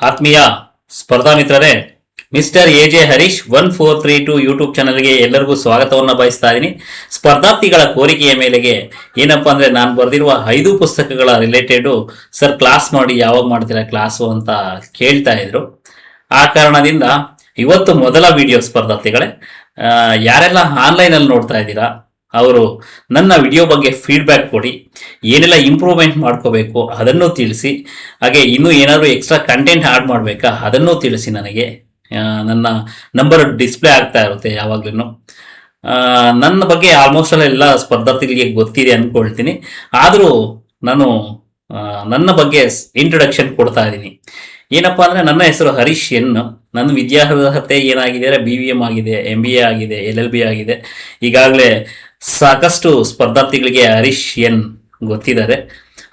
ಆತ್ಮೀಯ ಸ್ಪರ್ಧಾ ಮಿತ್ರರೇ, ಮಿಸ್ಟರ್ ಎಜೆ ಹರೀಶ್ 1432 ಯೂಟ್ಯೂಬ್ ಚಾನಲ್ಗೆ ಎಲ್ಲರಿಗೂ ಸ್ವಾಗತವನ್ನು ಬಯಸ್ತಾ ಇದ್ದೀನಿ. ಸ್ಪರ್ಧಾರ್ಥಿಗಳ ಕೋರಿಕೆಯ ಮೇಲೆಗೆ ಏನಪ್ಪಾ ಅಂದ್ರೆ ನಾನು ಬರೆದಿರುವ 5 ಪುಸ್ತಕಗಳ ರಿಲೇಟೆಡ್ ಸರ್ ಕ್ಲಾಸ್ ಮಾಡಿ ಯಾವಾಗ ಮಾಡ್ತೀರಾ ಕ್ಲಾಸು ಅಂತ ಕೇಳ್ತಾ ಇದ್ರು. ಆ ಕಾರಣದಿಂದ ಇವತ್ತು ಮೊದಲ ವಿಡಿಯೋ ಸ್ಪರ್ಧಾರ್ಥಿಗಳೇ, ಯಾರೆಲ್ಲ ಆನ್ಲೈನಲ್ಲಿ ನೋಡ್ತಾ ಇದ್ದೀರಾ ಅವರು ನನ್ನ ವಿಡಿಯೋ ಬಗ್ಗೆ ಫೀಡ್ಬ್ಯಾಕ್ ಕೊಡಿ, ಏನೆಲ್ಲ ಇಂಪ್ರೂವ್ಮೆಂಟ್ ಮಾಡ್ಕೋಬೇಕು ಅದನ್ನು ತಿಳಿಸಿ, ಹಾಗೆ ಇನ್ನೂ ಏನಾದರೂ ಎಕ್ಸ್ಟ್ರಾ ಕಂಟೆಂಟ್ ಆಡ್ ಮಾಡಬೇಕಾ ಅದನ್ನು ತಿಳಿಸಿ. ನನಗೆ ನನ್ನ ನಂಬರ್ ಡಿಸ್ಪ್ಲೇ ಆಗ್ತಾ ಇರುತ್ತೆ ಯಾವಾಗ್ಲೂ. ನನ್ನ ಬಗ್ಗೆ ಆಲ್ಮೋಸ್ಟ್ ಎಲ್ಲ ಸ್ಪರ್ಧಾರ್ಥಿಗಳಿಗೆ ಗೊತ್ತಿದೆ ಅಂದ್ಕೊಳ್ತೀನಿ. ಆದರೂ ನಾನು ನನ್ನ ಬಗ್ಗೆ ಇಂಟ್ರೊಡಕ್ಷನ್ ಕೊಡ್ತಾ ಇದ್ದೀನಿ. ಏನಪ್ಪಾ ಅಂದ್ರೆ ನನ್ನ ಹೆಸರು ಹರೀಶ್ ಎನ್. ನನ್ನ ವಿದ್ಯಾರ್ಹತೆ ಏನಾಗಿದೆ, BVM ಆಗಿದೆ, MBA ಆಗಿದೆ, LLB ಆಗಿದೆ. ಈಗಾಗಲೇ ಸಾಕಷ್ಟು ಸ್ಪರ್ಧಾರ್ಥಿಗಳಿಗೆ ಹರೀಶ್ ಎನ್ ಗೊತ್ತಿದ್ದಾರೆ.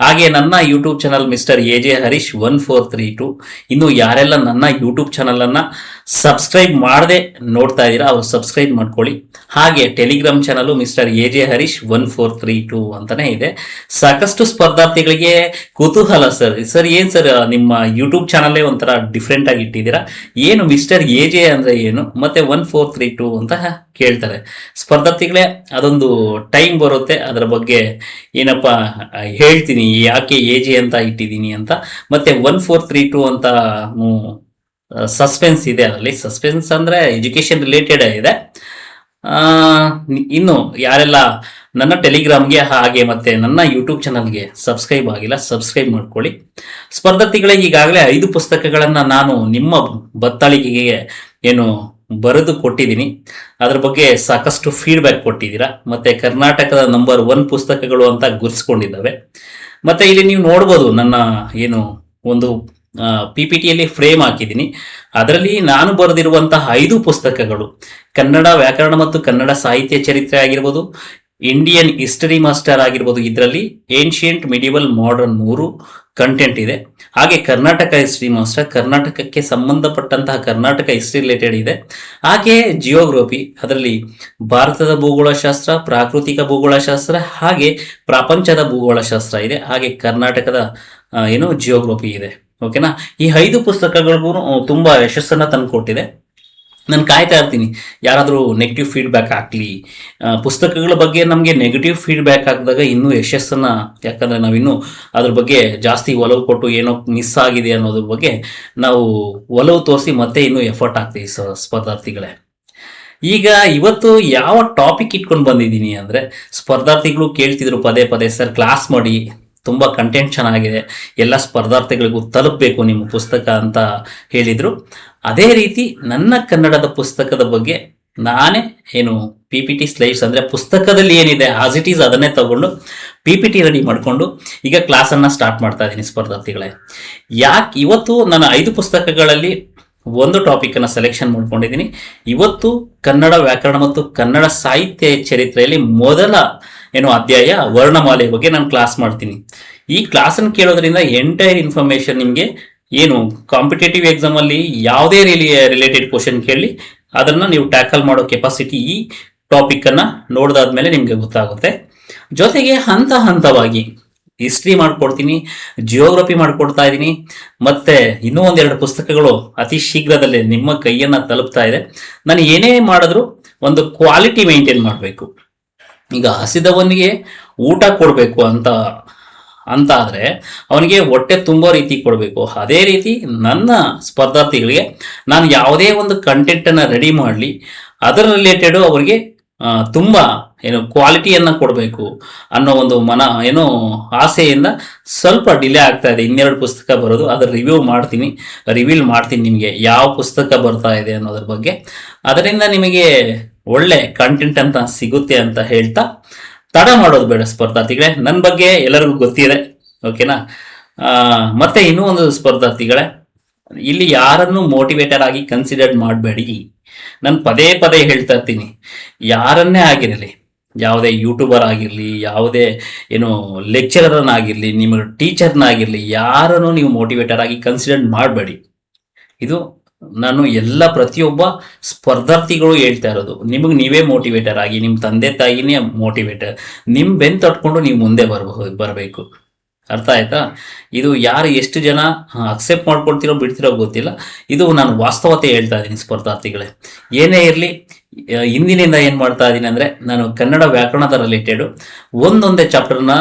ಹಾಗೆ ನನ್ನ YouTube channel mister AJ Harish 1432. ಇನ್ನು ಯಾರೆಲ್ಲ ನನ್ನ ಯೂಟ್ಯೂಬ್ ಚಾನಲನ್ನು ಸಬ್ಸ್ಕ್ರೈಬ್ ಮಾಡದೆ ನೋಡ್ತಾ ಇದ್ದೀರಾ ಅವರು ಸಬ್ಸ್ಕ್ರೈಬ್ ಮಾಡ್ಕೊಳ್ಳಿ. ಹಾಗೆ Telegram channel mister AJ Harish 1432 ಅಂತಾನೆ ಇದೆ. ಸಾಕಷ್ಟು ಸ್ಪರ್ಧಾರ್ಥಿಗಳಿಗೆ ಕುತೂಹಲ, ಸರ್ ಏನ್ ಸರ್ ನಿಮ್ಮ ಯೂಟ್ಯೂಬ್ ಚಾನಲ್ಲೇ ಒಂಥರ ಡಿಫ್ರೆಂಟ್ ಆಗಿ ಇಟ್ಟಿದ್ದೀರಾ, ಏನು ಮಿಸ್ಟರ್ ಎಜೆ ಅಂದ್ರೆ ಏನು, ಮತ್ತೆ 1432 ಅಂತ ಕೇಳ್ತಾರೆ ಸ್ಪರ್ಧಾರ್ಥಿಗಳೇ. ಅದೊಂದು ಟೈಮ್ ಬರುತ್ತೆ, ಅದರ ಬಗ್ಗೆ ಏನಪ್ಪ ಹೇಳ್ತೀನಿ, ಯಾಕೆ ಎಜೆ ಅಂತ ಇಟ್ಟಿದ್ದೀನಿ ಅಂತ. ಮತ್ತೆ 1432 ಅಂತ ಸಸ್ಪೆನ್ಸ್ ಇದೆ. ಅದರಲ್ಲಿ ಸಸ್ಪೆನ್ಸ್ ಅಂದ್ರೆ ಎಜುಕೇಶನ್ ರಿಲೇಟೆಡ್ ಇದೆ. ಇನ್ನು ಯಾರೆಲ್ಲ ನನ್ನ ಟೆಲಿಗ್ರಾಮ್ಗೆ ಹಾಗೆ ಮತ್ತೆ ನನ್ನ ಯೂಟ್ಯೂಬ್ ಚಾನಲ್ಗೆ ಸಬ್ಸ್ಕ್ರೈಬ್ ಆಗಿಲ್ಲ ಸಬ್ಸ್ಕ್ರೈಬ್ ಮಾಡ್ಕೊಳ್ಳಿ. ಸ್ಪರ್ಧಾರ್ಥಿಗಳಿಗೆ ಈಗಾಗಲೇ 5 ಪುಸ್ತಕಗಳನ್ನು ನಾನು ನಿಮ್ಮ ಬತ್ತಳಿಕೆಗೆ ಏನು ಬರೆದು ಕೊಟ್ಟಿದ್ದೀನಿ. ಅದ್ರ ಬಗ್ಗೆ ಸಾಕಷ್ಟು ಫೀಡ್ಬ್ಯಾಕ್ ಕೊಟ್ಟಿದ್ದೀರಾ. ಮತ್ತೆ ಕರ್ನಾಟಕದ ನಂಬರ್ 1 ಪುಸ್ತಕಗಳು ಅಂತ ಗುರ್ಸ್ಕೊಂಡಿದ್ದಾವೆ. ಮತ್ತೆ ಇಲ್ಲಿ ನೀವು ನೋಡ್ಬೋದು ನನ್ನ ಏನು ಒಂದು PPTಯಲ್ಲಿ ಫ್ರೇಮ್ ಹಾಕಿದ್ದೀನಿ. ಅದರಲ್ಲಿ ನಾನು ಬರೆದಿರುವಂತಹ 5 ಪುಸ್ತಕಗಳು ಕನ್ನಡ ವ್ಯಾಕರಣ ಮತ್ತು ಕನ್ನಡ ಸಾಹಿತ್ಯ ಚರಿತ್ರೆ ಆಗಿರ್ಬೋದು, ಇಂಡಿಯನ್ ಹಿಸ್ಟರಿ ಮಾಸ್ಟರ್ ಆಗಿರ್ಬೋದು, ಇದರಲ್ಲಿ ಏನ್ಷಿಯಂಟ್ ಮಿಡಿವಲ್ ಮಾಡರ್ನ್ 3 ಕಂಟೆಂಟ್ ಇದೆ. ಹಾಗೆ ಕರ್ನಾಟಕ ಹಿಸ್ಟ್ರಿ ಮಾಸ್ಟರ್, ಕರ್ನಾಟಕಕ್ಕೆ ಸಂಬಂಧಪಟ್ಟಂತಹ ಕರ್ನಾಟಕ ಹಿಸ್ಟ್ರಿ ರಿಲೇಟೆಡ್ ಇದೆ. ಹಾಗೆ ಜಿಯೋಗ್ರಫಿ, ಅದರಲ್ಲಿ ಭಾರತದ ಭೂಗೋಳಶಾಸ್ತ್ರ, ಪ್ರಾಕೃತಿಕ ಭೂಗೋಳಶಾಸ್ತ್ರ ಹಾಗೆ ಪ್ರಪಂಚದ ಭೂಗೋಳಶಾಸ್ತ್ರ ಇದೆ. ಹಾಗೆ ಕರ್ನಾಟಕದ ಏನು ಜಿಯೋಗ್ರಫಿ ಇದೆ. ಓಕೆನಾ, ಈ 5 ಪುಸ್ತಕಗಳಿಗೂ ತುಂಬಾ ಯಶಸ್ಸನ್ನ ತಂದುಕೊಟ್ಟಿದೆ. ನಾನು ಕಾಯ್ತಾ ಇರ್ತೀನಿ ಯಾರಾದರೂ ನೆಗೆಟಿವ್ ಫೀಡ್ಬ್ಯಾಕ್ ಹಾಕ್ಲಿ. ಪುಸ್ತಕಗಳ ಬಗ್ಗೆ ನಮಗೆ ನೆಗೆಟಿವ್ ಫೀಡ್ಬ್ಯಾಕ್ ಹಾಕಿದಾಗ ಇನ್ನೂ ಯಶಸ್ಸನ್ನು, ಯಾಕಂದರೆ ನಾವಿನ್ನೂ ಅದ್ರ ಬಗ್ಗೆ ಜಾಸ್ತಿ ಒಲವು ಕೊಟ್ಟು ಏನೋ ಮಿಸ್ ಆಗಿದೆ ಅನ್ನೋದ್ರ ಬಗ್ಗೆ ನಾವು ಒಲವು ತೋರಿಸಿ ಮತ್ತೆ ಇನ್ನೂ ಎಫರ್ಟ್ ಹಾಕ್ತೀವಿ ಸ್ಪರ್ಧಾರ್ಥಿಗಳೇ. ಈಗ ಇವತ್ತು ಯಾವ ಟಾಪಿಕ್ ಇಟ್ಕೊಂಡು ಬಂದಿದ್ದೀನಿ ಅಂದರೆ, ಸ್ಪರ್ಧಾರ್ಥಿಗಳು ಕೇಳ್ತಿದ್ರು ಪದೇ ಪದೇ ಸರ್ ಕ್ಲಾಸ್ ಮಾಡಿ, ತುಂಬ ಕಂಟೆಂಟ್ ಚೆನ್ನಾಗಿದೆ, ಎಲ್ಲ ಸ್ಪರ್ಧಾರ್ಥಿಗಳಿಗೂ ತಲುಪಬೇಕು ನಿಮ್ಮ ಪುಸ್ತಕ ಅಂತ ಹೇಳಿದರು. ಅದೇ ರೀತಿ ನನ್ನ ಕನ್ನಡದ ಪುಸ್ತಕದ ಬಗ್ಗೆ ನಾನೇ ಏನು PPT ಸ್ಲೈಡ್ಸ್ ಅಂದರೆ ಪುಸ್ತಕದಲ್ಲಿ ಏನಿದೆ ಆಸ್ ಇಟ್ ಈಸ್ ಅದನ್ನೇ ತಗೊಂಡು PPT ರೆಡಿ ಮಾಡಿಕೊಂಡು ಈಗ ಕ್ಲಾಸನ್ನು ಸ್ಟಾರ್ಟ್ ಮಾಡ್ತಾ ಇದ್ದೀನಿ ಸ್ಪರ್ಧಾರ್ಥಿಗಳೇ. ಯಾಕೆ ಇವತ್ತು ನಾನು 5 ಪುಸ್ತಕಗಳಲ್ಲಿ ಒಂದು ಟಾಪಿಕನ್ನು ಸೆಲೆಕ್ಷನ್ ಮಾಡ್ಕೊಂಡಿದ್ದೀನಿ. ಇವತ್ತು ಕನ್ನಡ ವ್ಯಾಕರಣ ಮತ್ತು ಕನ್ನಡ ಸಾಹಿತ್ಯ ಚರಿತ್ರೆಯಲ್ಲಿ ಮೊದಲ ಏನು ಅಧ್ಯಾಯ ವರ್ಣಮಾಲೆ ಬಗ್ಗೆ ನಾನು ಕ್ಲಾಸ್ ಮಾಡ್ತೀನಿ. ಈ ಕ್ಲಾಸನ್ನು ಕೇಳೋದ್ರಿಂದ ಎಂಟೈರ್ ಇನ್ಫಾರ್ಮೇಶನ್ ನಿಮಗೆ ಏನು ಕಾಂಪಿಟೇಟಿವ್ ಎಕ್ಸಾಮಲ್ಲಿ ಯಾವುದೇ ರಿಲೇಟೆಡ್ ಕ್ವಶನ್ ಕೇಳಿ ಅದನ್ನು ನೀವು ಟ್ಯಾಕಲ್ ಮಾಡೋ ಕೆಪಾಸಿಟಿ ಈ ಟಾಪಿಕನ್ನು ನೋಡಿದಾದ್ಮೇಲೆ ನಿಮಗೆ ಗೊತ್ತಾಗುತ್ತೆ. ಜೊತೆಗೆ ಹಂತ ಹಂತವಾಗಿ ಹಿಸ್ಟ್ರಿ ಮಾಡ್ಕೊಡ್ತೀನಿ, ಜಿಯೋಗ್ರಫಿ ಮಾಡ್ಕೊಡ್ತಾ ಇದ್ದೀನಿ. ಮತ್ತೆ ಇನ್ನೂ 1-2 ಪುಸ್ತಕಗಳು ಅತಿ ಶೀಘ್ರದಲ್ಲೇ ನಿಮ್ಮ ಕೈಯನ್ನು ತಲುಪ್ತಾ ಇದೆ. ನಾನು ಏನೇ ಮಾಡಿದ್ರು ಒಂದು ಕ್ವಾಲಿಟಿ ಮೇಂಟೈನ್ ಮಾಡಬೇಕು. ಈಗ ಹಸಿದವನಿಗೆ ಊಟ ಕೊಡಬೇಕು ಅಂತ ಆದರೆ ಅವನಿಗೆ ಹೊಟ್ಟೆ ತುಂಬೋ ರೀತಿ ಕೊಡಬೇಕು. ಅದೇ ರೀತಿ ನನ್ನ ಸ್ಪರ್ಧಾರ್ಥಿಗಳಿಗೆ ನಾನು ಯಾವುದೇ ಒಂದು ಕಂಟೆಂಟನ್ನು ರೆಡಿ ಮಾಡಲಿ, ಅದರ ರಿಲೇಟೆಡು ಅವರಿಗೆ ತುಂಬ ಏನು ಕ್ವಾಲಿಟಿಯನ್ನು ಕೊಡಬೇಕು ಅನ್ನೋ ಒಂದು ಆಸೆಯಿಂದ ಸ್ವಲ್ಪ ಡಿಲೇ ಆಗ್ತಾ ಇದೆ. 2 ಪುಸ್ತಕ ಬರೋದು, ಅದರ ರಿವೀಲ್ ಮಾಡ್ತೀನಿ ನಿಮಗೆ ಯಾವ ಪುಸ್ತಕ ಬರ್ತಾ ಇದೆ ಅನ್ನೋದ್ರ ಬಗ್ಗೆ. ಅದರಿಂದ ನಿಮಗೆ ಒಳ್ಳೆ ಕಂಟೆಂಟ್ ಅಂತ ಸಿಗುತ್ತೆ ಅಂತ ಹೇಳ್ತಾ ತಡ ಮಾಡೋದು ಬೇಡ ಸ್ಪರ್ಧಾರ್ಥಿಗಳೇ. ನನ್ನ ಬಗ್ಗೆ ಎಲ್ಲರಿಗೂ ಗೊತ್ತಿದೆ, ಓಕೆನಾ. ಮತ್ತೆ ಇನ್ನೂ ಒಂದು ಸ್ಪರ್ಧಾರ್ಥಿಗಳೇ, ಇಲ್ಲಿ ಯಾರನ್ನು ಮೋಟಿವೇಟರ್ ಆಗಿ ಕನ್ಸಿಡರ್ ಮಾಡಬೇಡಿ. ನಾನು ಪದೇ ಪದೇ ಹೇಳ್ತಾ ಇರ್ತೀನಿ, ಯಾರನ್ನೇ ಆಗಿರಲಿ, ಯಾವುದೇ ಯೂಟ್ಯೂಬರ್ ಆಗಿರಲಿ, ಯಾವುದೇ ಲೆಕ್ಚರರ್ನಾಗಿರಲಿ, ನಿಮ್ಮ ಟೀಚರ್ನಾಗಿರಲಿ, ಯಾರನ್ನು ನೀವು ಮೋಟಿವೇಟರ್ ಆಗಿ ಕನ್ಸಿಡರ್ ಮಾಡಬೇಡಿ. ಇದು ನಾನು ಪ್ರತಿಯೊಬ್ಬ ಸ್ಪರ್ಧಾರ್ಥಿಗಳು ಹೇಳ್ತಾ ಇರೋದು. ನಿಮಗೆ ನೀವೇ ಮೋಟಿವೇಟರ್ ಆಗಿ, ನಿಮ್ಮ ತಂದೆ ತಾಯಿನೇ ಮೋಟಿವೇಟರ್, ನಿಮ್ಮ ಬೆನ್ನು ತಟ್ಕೊಂಡು ನೀವು ಮುಂದೆ ಬರಬೇಕು. ಅರ್ಥ ಆಯ್ತಾ? ಇದು ಯಾರು ಎಷ್ಟು ಜನ ಅಕ್ಸೆಪ್ಟ್ ಮಾಡ್ಕೊಳ್ತಿರೋ ಬಿಡ್ತಿರೋ ಗೊತ್ತಿಲ್ಲ. ಇದು ನಾನು ವಾಸ್ತವತೆ ಹೇಳ್ತಾ ಇದ್ದೀನಿ ಸ್ಪರ್ಧಾರ್ಥಿಗಳೇ. ಏನೇ ಇರಲಿ, ಇಂದಿನಿಂದ ಏನು ಮಾಡ್ತಾ ಇದ್ದೀನಿ ಅಂದರೆ, ನಾನು ಕನ್ನಡ ವ್ಯಾಕರಣದ ರಿಲೇಟೆಡು ಒಂದೊಂದೇ ಚಾಪ್ಟರ್ನ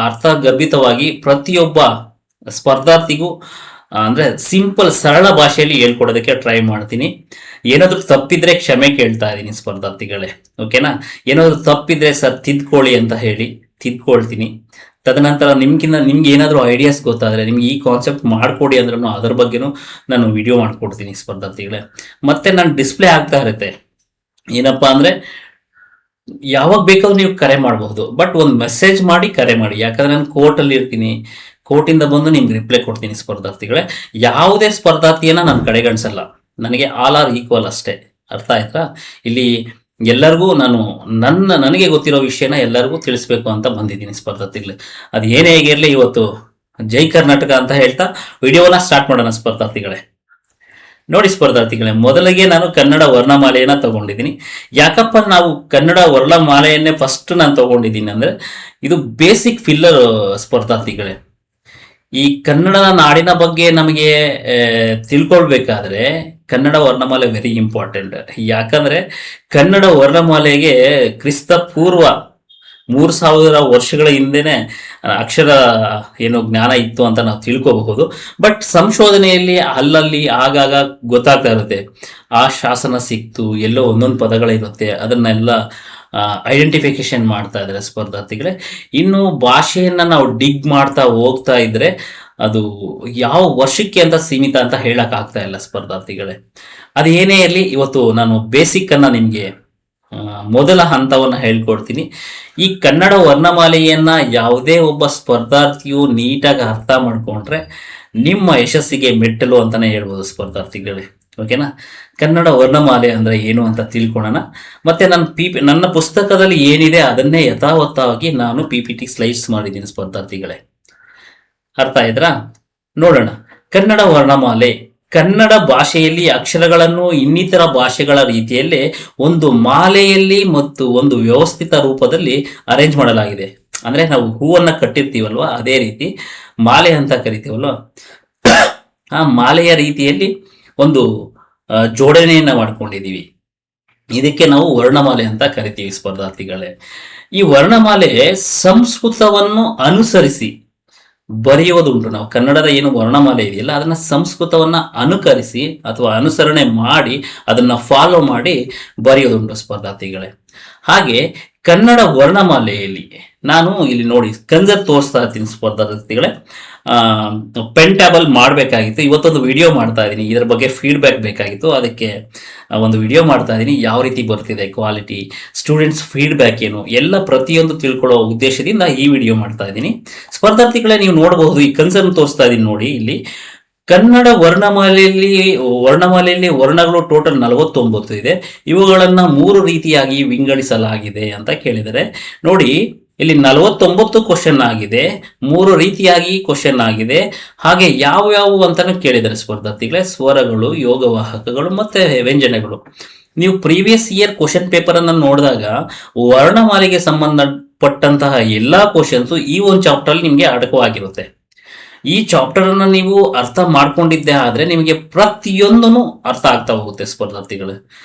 ಅರ್ಥಗರ್ಭಿತವಾಗಿ ಪ್ರತಿಯೊಬ್ಬ ಸ್ಪರ್ಧಾರ್ಥಿಗೂ ಅಂದರೆ ಸಿಂಪಲ್ ಸರಳ ಭಾಷೆಯಲ್ಲಿ ಹೇಳ್ಕೊಡೋದಕ್ಕೆ ಟ್ರೈ ಮಾಡ್ತೀನಿ. ಏನಾದರೂ ತಪ್ಪಿದ್ರೆ ಕ್ಷಮೆ ಕೇಳ್ತಾ ಇದ್ದೀನಿ ಸ್ಪರ್ಧಾರ್ಥಿಗಳೇ, ಓಕೆನಾ? ಏನಾದರೂ ತಪ್ಪಿದ್ರೆ ಸರ್ ತಿದ್ಕೊಳ್ಳಿ ಅಂತ ಹೇಳಿ ತಿದ್ಕೊಳ್ತೀನಿ. ತದನಂತರ ನಿಮ್ಗೆ ಏನಾದರೂ ಐಡಿಯಾಸ್ ಗೊತ್ತಾದರೆ, ನಿಮ್ಗೆ ಈ ಕಾನ್ಸೆಪ್ಟ್ ಮಾಡಿಕೊಡಿ ಅಂದ್ರೂ ಅದ್ರ ಬಗ್ಗೆನೂ ನಾನು ವಿಡಿಯೋ ಮಾಡಿಕೊಡ್ತೀನಿ ಸ್ಪರ್ಧಾರ್ಥಿಗಳೇ. ಮತ್ತೆ ನಾನು ಡಿಸ್ಪ್ಲೇ ಆಗ್ತಾ ಇರುತ್ತೆ. ಏನಪ್ಪಾ ಅಂದರೆ, ಯಾವಾಗ ಬೇಕಾದ್ರೂ ನೀವು ಕರೆ ಮಾಡಬಹುದು, ಬಟ್ ಒಂದು ಮೆಸೇಜ್ ಮಾಡಿ ಕರೆ ಮಾಡಿ. ಯಾಕಂದ್ರೆ ನಾನು ಕೋರ್ಟಲ್ಲಿ ಇರ್ತೀನಿ, ಕೋರ್ಟಿಂದ ಬಂದು ನಿಮ್ಗೆ ರಿಪ್ಲೈ ಕೊಡ್ತೀನಿ ಸ್ಪರ್ಧಾರ್ಥಿಗಳೇ. ಯಾವುದೇ ಸ್ಪರ್ಧಾರ್ಥಿಯನ್ನ ನಾನು ಕಡೆಗಣಿಸಲ್ಲ, ನನಗೆ ಆಲ್ ಆರ್ ಈಕ್ವಲ್ ಅಷ್ಟೇ. ಅರ್ಥ ಆಯ್ತಾ? ಇಲ್ಲಿ ಎಲ್ಲರಿಗೂ ನಾನು ನನಗೆ ಗೊತ್ತಿರೋ ವಿಷಯನ ಎಲ್ಲರಿಗೂ ತಿಳಿಸ್ಬೇಕು ಅಂತ ಬಂದಿದ್ದೀನಿ ಸ್ಪರ್ಧಾರ್ಥಿಗಳೇ. ಅದು ಏನೇ ಹೇಗಿರಲಿ, ಇವತ್ತು ಜೈ ಕರ್ನಾಟಕ ಅಂತ ಹೇಳ್ತಾ ವಿಡಿಯೋನ ಸ್ಟಾರ್ಟ್ ಮಾಡೋಣ ಸ್ಪರ್ಧಾರ್ಥಿಗಳೇ. ನೋಡಿ ಸ್ಪರ್ಧಾರ್ಥಿಗಳೇ, ಮೊದಲಿಗೆ ನಾನು ಕನ್ನಡ ವರ್ಣಮಾಲೆಯನ್ನ ತಗೊಂಡಿದ್ದೀನಿ. ಯಾಕಪ್ಪ ನಾವು ಕನ್ನಡ ವರ್ಣಮಾಲೆಯನ್ನೇ ಫಸ್ಟ್ ನಾನು ತಗೊಂಡಿದ್ದೀನಿ ಅಂದ್ರೆ, ಇದು ಬೇಸಿಕ್ ಫಿಲ್ಲರ್ ಸ್ಪರ್ಧಾರ್ಥಿಗಳೇ. ಈ ಕನ್ನಡ ನಾಡಿನ ಬಗ್ಗೆ ನಮಗೆ ತಿಳ್ಕೊಳ್ಬೇಕಾದ್ರೆ ಕನ್ನಡ ವರ್ಣಮಾಲೆ ವೆರಿ ಇಂಪಾರ್ಟೆಂಟ್. ಯಾಕಂದ್ರೆ ಕನ್ನಡ ವರ್ಣಮಾಲೆಗೆ ಕ್ರಿಸ್ತ ಪೂರ್ವ 3000 ವರ್ಷಗಳ ಹಿಂದೆನೆ ಅಕ್ಷರ ಏನು ಜ್ಞಾನ ಇತ್ತು ಅಂತ ನಾವು ತಿಳ್ಕೋಬಹುದು. ಬಟ್ ಸಂಶೋಧನೆಯಲ್ಲಿ ಅಲ್ಲಲ್ಲಿ ಆಗಾಗ ಗೊತ್ತಾಗ್ತಾ ಇರುತ್ತೆ, ಆ ಶಾಸನ ಸಿಕ್ತು, ಎಲ್ಲೋ ಒಂದೊಂದು ಪದಗಳಿರುತ್ತೆ, ಅದನ್ನೆಲ್ಲ ಐಡೆಂಟಿಫಿಕೇಶನ್ ಮಾಡ್ತಾ ಇದ್ದಾರೆ ಸ್ಪರ್ಧಾರ್ಥಿಗಳೇ. ಇನ್ನು ಭಾಷೆಯನ್ನ ನಾವು ಡಿಗ್ ಮಾಡ್ತಾ ಹೋಗ್ತಾ ಇದ್ರೆ ಅದು ಯಾವ ವರ್ಷಕ್ಕೆ ಅಂತ ಸೀಮಿತ ಅಂತ ಹೇಳಕ್ ಆಗ್ತಾ ಇಲ್ಲ ಸ್ಪರ್ಧಾರ್ಥಿಗಳೇ. ಅದು ಏನೇ ಇರಲಿ, ಇವತ್ತು ನಾನು ಬೇಸಿಕ್ ಅನ್ನ ನಿಮ್ಗೆ ಮೊದಲ ಹಂತವನ್ನ ಹೇಳ್ಕೊಡ್ತೀನಿ. ಈ ಕನ್ನಡ ವರ್ಣಮಾಲೆಯನ್ನ ಯಾವುದೇ ಒಬ್ಬ ಸ್ಪರ್ಧಾರ್ಥಿಯು ನೀಟಾಗಿ ಅರ್ಥ ಮಾಡ್ಕೊಂಡ್ರೆ ನಿಮ್ಮ ಯಶಸ್ಸಿಗೆ ಮೆಟ್ಟಲು ಅಂತಾನೆ ಹೇಳ್ಬೋದು ಸ್ಪರ್ಧಾರ್ಥಿಗಳೇ, ಓಕೆನಾ? ಕನ್ನಡ ವರ್ಣಮಾಲೆ ಅಂದ್ರೆ ಏನು ಅಂತ ತಿಳ್ಕೊಳ್ಳೋಣ. ಮತ್ತೆ ನನ್ನ ಪುಸ್ತಕದಲ್ಲಿ ಏನಿದೆ ಅದನ್ನೇ ಯಥಾವತ್ತಾಗಿ ನಾನು PPT ಸ್ಲೈಡ್ಸ್ ಮಾಡಿದ್ದೀನಿ ಸ್ಪರ್ಧಾರ್ಥಿಗಳೇ. ಅರ್ಥ ಆಯ್ತಾ? ನೋಡೋಣ. ಕನ್ನಡ ವರ್ಣಮಾಲೆ ಕನ್ನಡ ಭಾಷೆಯಲ್ಲಿ ಅಕ್ಷರಗಳನ್ನು ಇನ್ನಿತರ ಭಾಷೆಗಳ ರೀತಿಯಲ್ಲೇ ಒಂದು ಮಾಲೆಯಲ್ಲಿ ಮತ್ತು ಒಂದು ವ್ಯವಸ್ಥಿತ ರೂಪದಲ್ಲಿ ಅರೇಂಜ್ ಮಾಡಲಾಗಿದೆ. ಅಂದ್ರೆ ನಾವು ಹೂವನ್ನ ಕಟ್ಟಿರ್ತೀವಲ್ವಾ, ಅದೇ ರೀತಿ ಮಾಲೆ ಅಂತ ಕರಿತೀವಲ್ವಾ, ಆ ಮಾಲೆಯ ರೀತಿಯಲ್ಲಿ ಒಂದು ಜೋಡಣೆಯನ್ನ ಮಾಡ್ಕೊಂಡಿದೀವಿ. ಇದಕ್ಕೆ ನಾವು ವರ್ಣಮಾಲೆ ಅಂತ ಕರಿತೀವಿ ಸ್ಪರ್ಧಾರ್ಥಿಗಳೇ. ಈ ವರ್ಣಮಾಲೆ ಸಂಸ್ಕೃತವನ್ನು ಅನುಸರಿಸಿ ಬರೆಯುವುದುಂಟು. ನಾವು ಕನ್ನಡದ ಏನು ವರ್ಣಮಾಲೆ ಇದೆಯಲ್ಲ, ಅದನ್ನ ಸಂಸ್ಕೃತವನ್ನ ಅನುಕರಿಸಿ ಅಥವಾ ಅನುಸರಣೆ ಮಾಡಿ ಅದನ್ನ ಫಾಲೋ ಮಾಡಿ ಬರೆಯೋದುಂಟು ಸ್ಪರ್ಧಾರ್ಥಿಗಳೇ. ಹಾಗೆ ಕನ್ನಡ ವರ್ಣಮಾಲೆಯಲ್ಲಿ ನಾನು ಇಲ್ಲಿ ನೋಡಿ ಕಂಜರ್ ತೋರಿಸ್ತಾ ಇರ್ತೀನಿ ಸ್ಪರ್ಧಾರ್ಥಿಗಳೇ. ಪೆನ್ ಟ್ಯಾಬಲ್ ಮಾಡಬೇಕಾಗಿತ್ತು, ಇವತ್ತೊಂದು ವಿಡಿಯೋ ಮಾಡ್ತಾ ಇದ್ದೀನಿ, ಇದರ ಬಗ್ಗೆ ಫೀಡ್ಬ್ಯಾಕ್ ಬೇಕಾಗಿತ್ತು, ಅದಕ್ಕೆ ಒಂದು ವಿಡಿಯೋ ಮಾಡ್ತಾ ಇದ್ದೀನಿ. ಯಾವ ರೀತಿ ಬರ್ತಿದೆ ಕ್ವಾಲಿಟಿ, ಸ್ಟೂಡೆಂಟ್ಸ್ ಫೀಡ್ಬ್ಯಾಕ್ ಏನು ಎಲ್ಲ ಪ್ರತಿಯೊಂದು ತಿಳ್ಕೊಳ್ಳೋ ಉದ್ದೇಶದಿಂದ ಈ ವಿಡಿಯೋ ಮಾಡ್ತಾ ಇದ್ದೀನಿ ಸ್ಪರ್ಧಾರ್ಥಿಗಳೇ. ನೀವು ನೋಡಬಹುದು, ಈ ಕನ್ಸರ್ನ್ ತೋರಿಸ್ತಾ ಇದ್ದೀನಿ ನೋಡಿ. ಇಲ್ಲಿ ಕನ್ನಡ ವರ್ಣಮಾಲೆಯಲ್ಲಿ ವರ್ಣಗಳು ಟೋಟಲ್ 49 ಇದೆ. ಇವುಗಳನ್ನ 3 ರೀತಿಯಾಗಿ ವಿಂಗಡಿಸಲಾಗಿದೆ ಅಂತ ಕೇಳಿದರೆ ನೋಡಿ, ಇಲ್ಲಿ 49 ಕ್ವಶನ್ ಆಗಿದೆ, 3 ರೀತಿಯಾಗಿ ಕ್ವಶನ್ ಆಗಿದೆ. ಹಾಗೆ ಯಾವ ಅಂತಾನು ಕೇಳಿದ್ದಾರೆ ಸ್ಪರ್ಧಾರ್ಥಿಗಳೇ. ಸ್ವರಗಳು, ಯೋಗವಾಹಕಗಳು ಮತ್ತೆ ವ್ಯಂಜನಗಳು. ನೀವು ಪ್ರೀವಿಯಸ್ ಇಯರ್ ಕ್ವಶನ್ ಪೇಪರ್ ಅನ್ನ ನೋಡಿದಾಗ ವರ್ಣಮಾಲೆಗೆ ಸಂಬಂಧಪಟ್ಟಂತಹ ಎಲ್ಲಾ ಕ್ವಶನ್ಸ್ ಈ ಒಂದು ಚಾಪ್ಟರ್ ಅಲ್ಲಿ ನಿಮ್ಗೆ ಅಡಕವಾಗಿರುತ್ತೆ. ಈ ಚಾಪ್ಟರ್ ಅನ್ನ ನೀವು ಅರ್ಥ ಮಾಡ್ಕೊಂಡಿದ್ದೆ ಆದ್ರೆ ನಿಮಗೆ ಪ್ರತಿಯೊಂದನ್ನು ಅರ್ಥ ಆಗ್ತಾ ಹೋಗುತ್ತೆ ಸ್ಪರ್ಧಾರ್ಥಿಗಳೇ.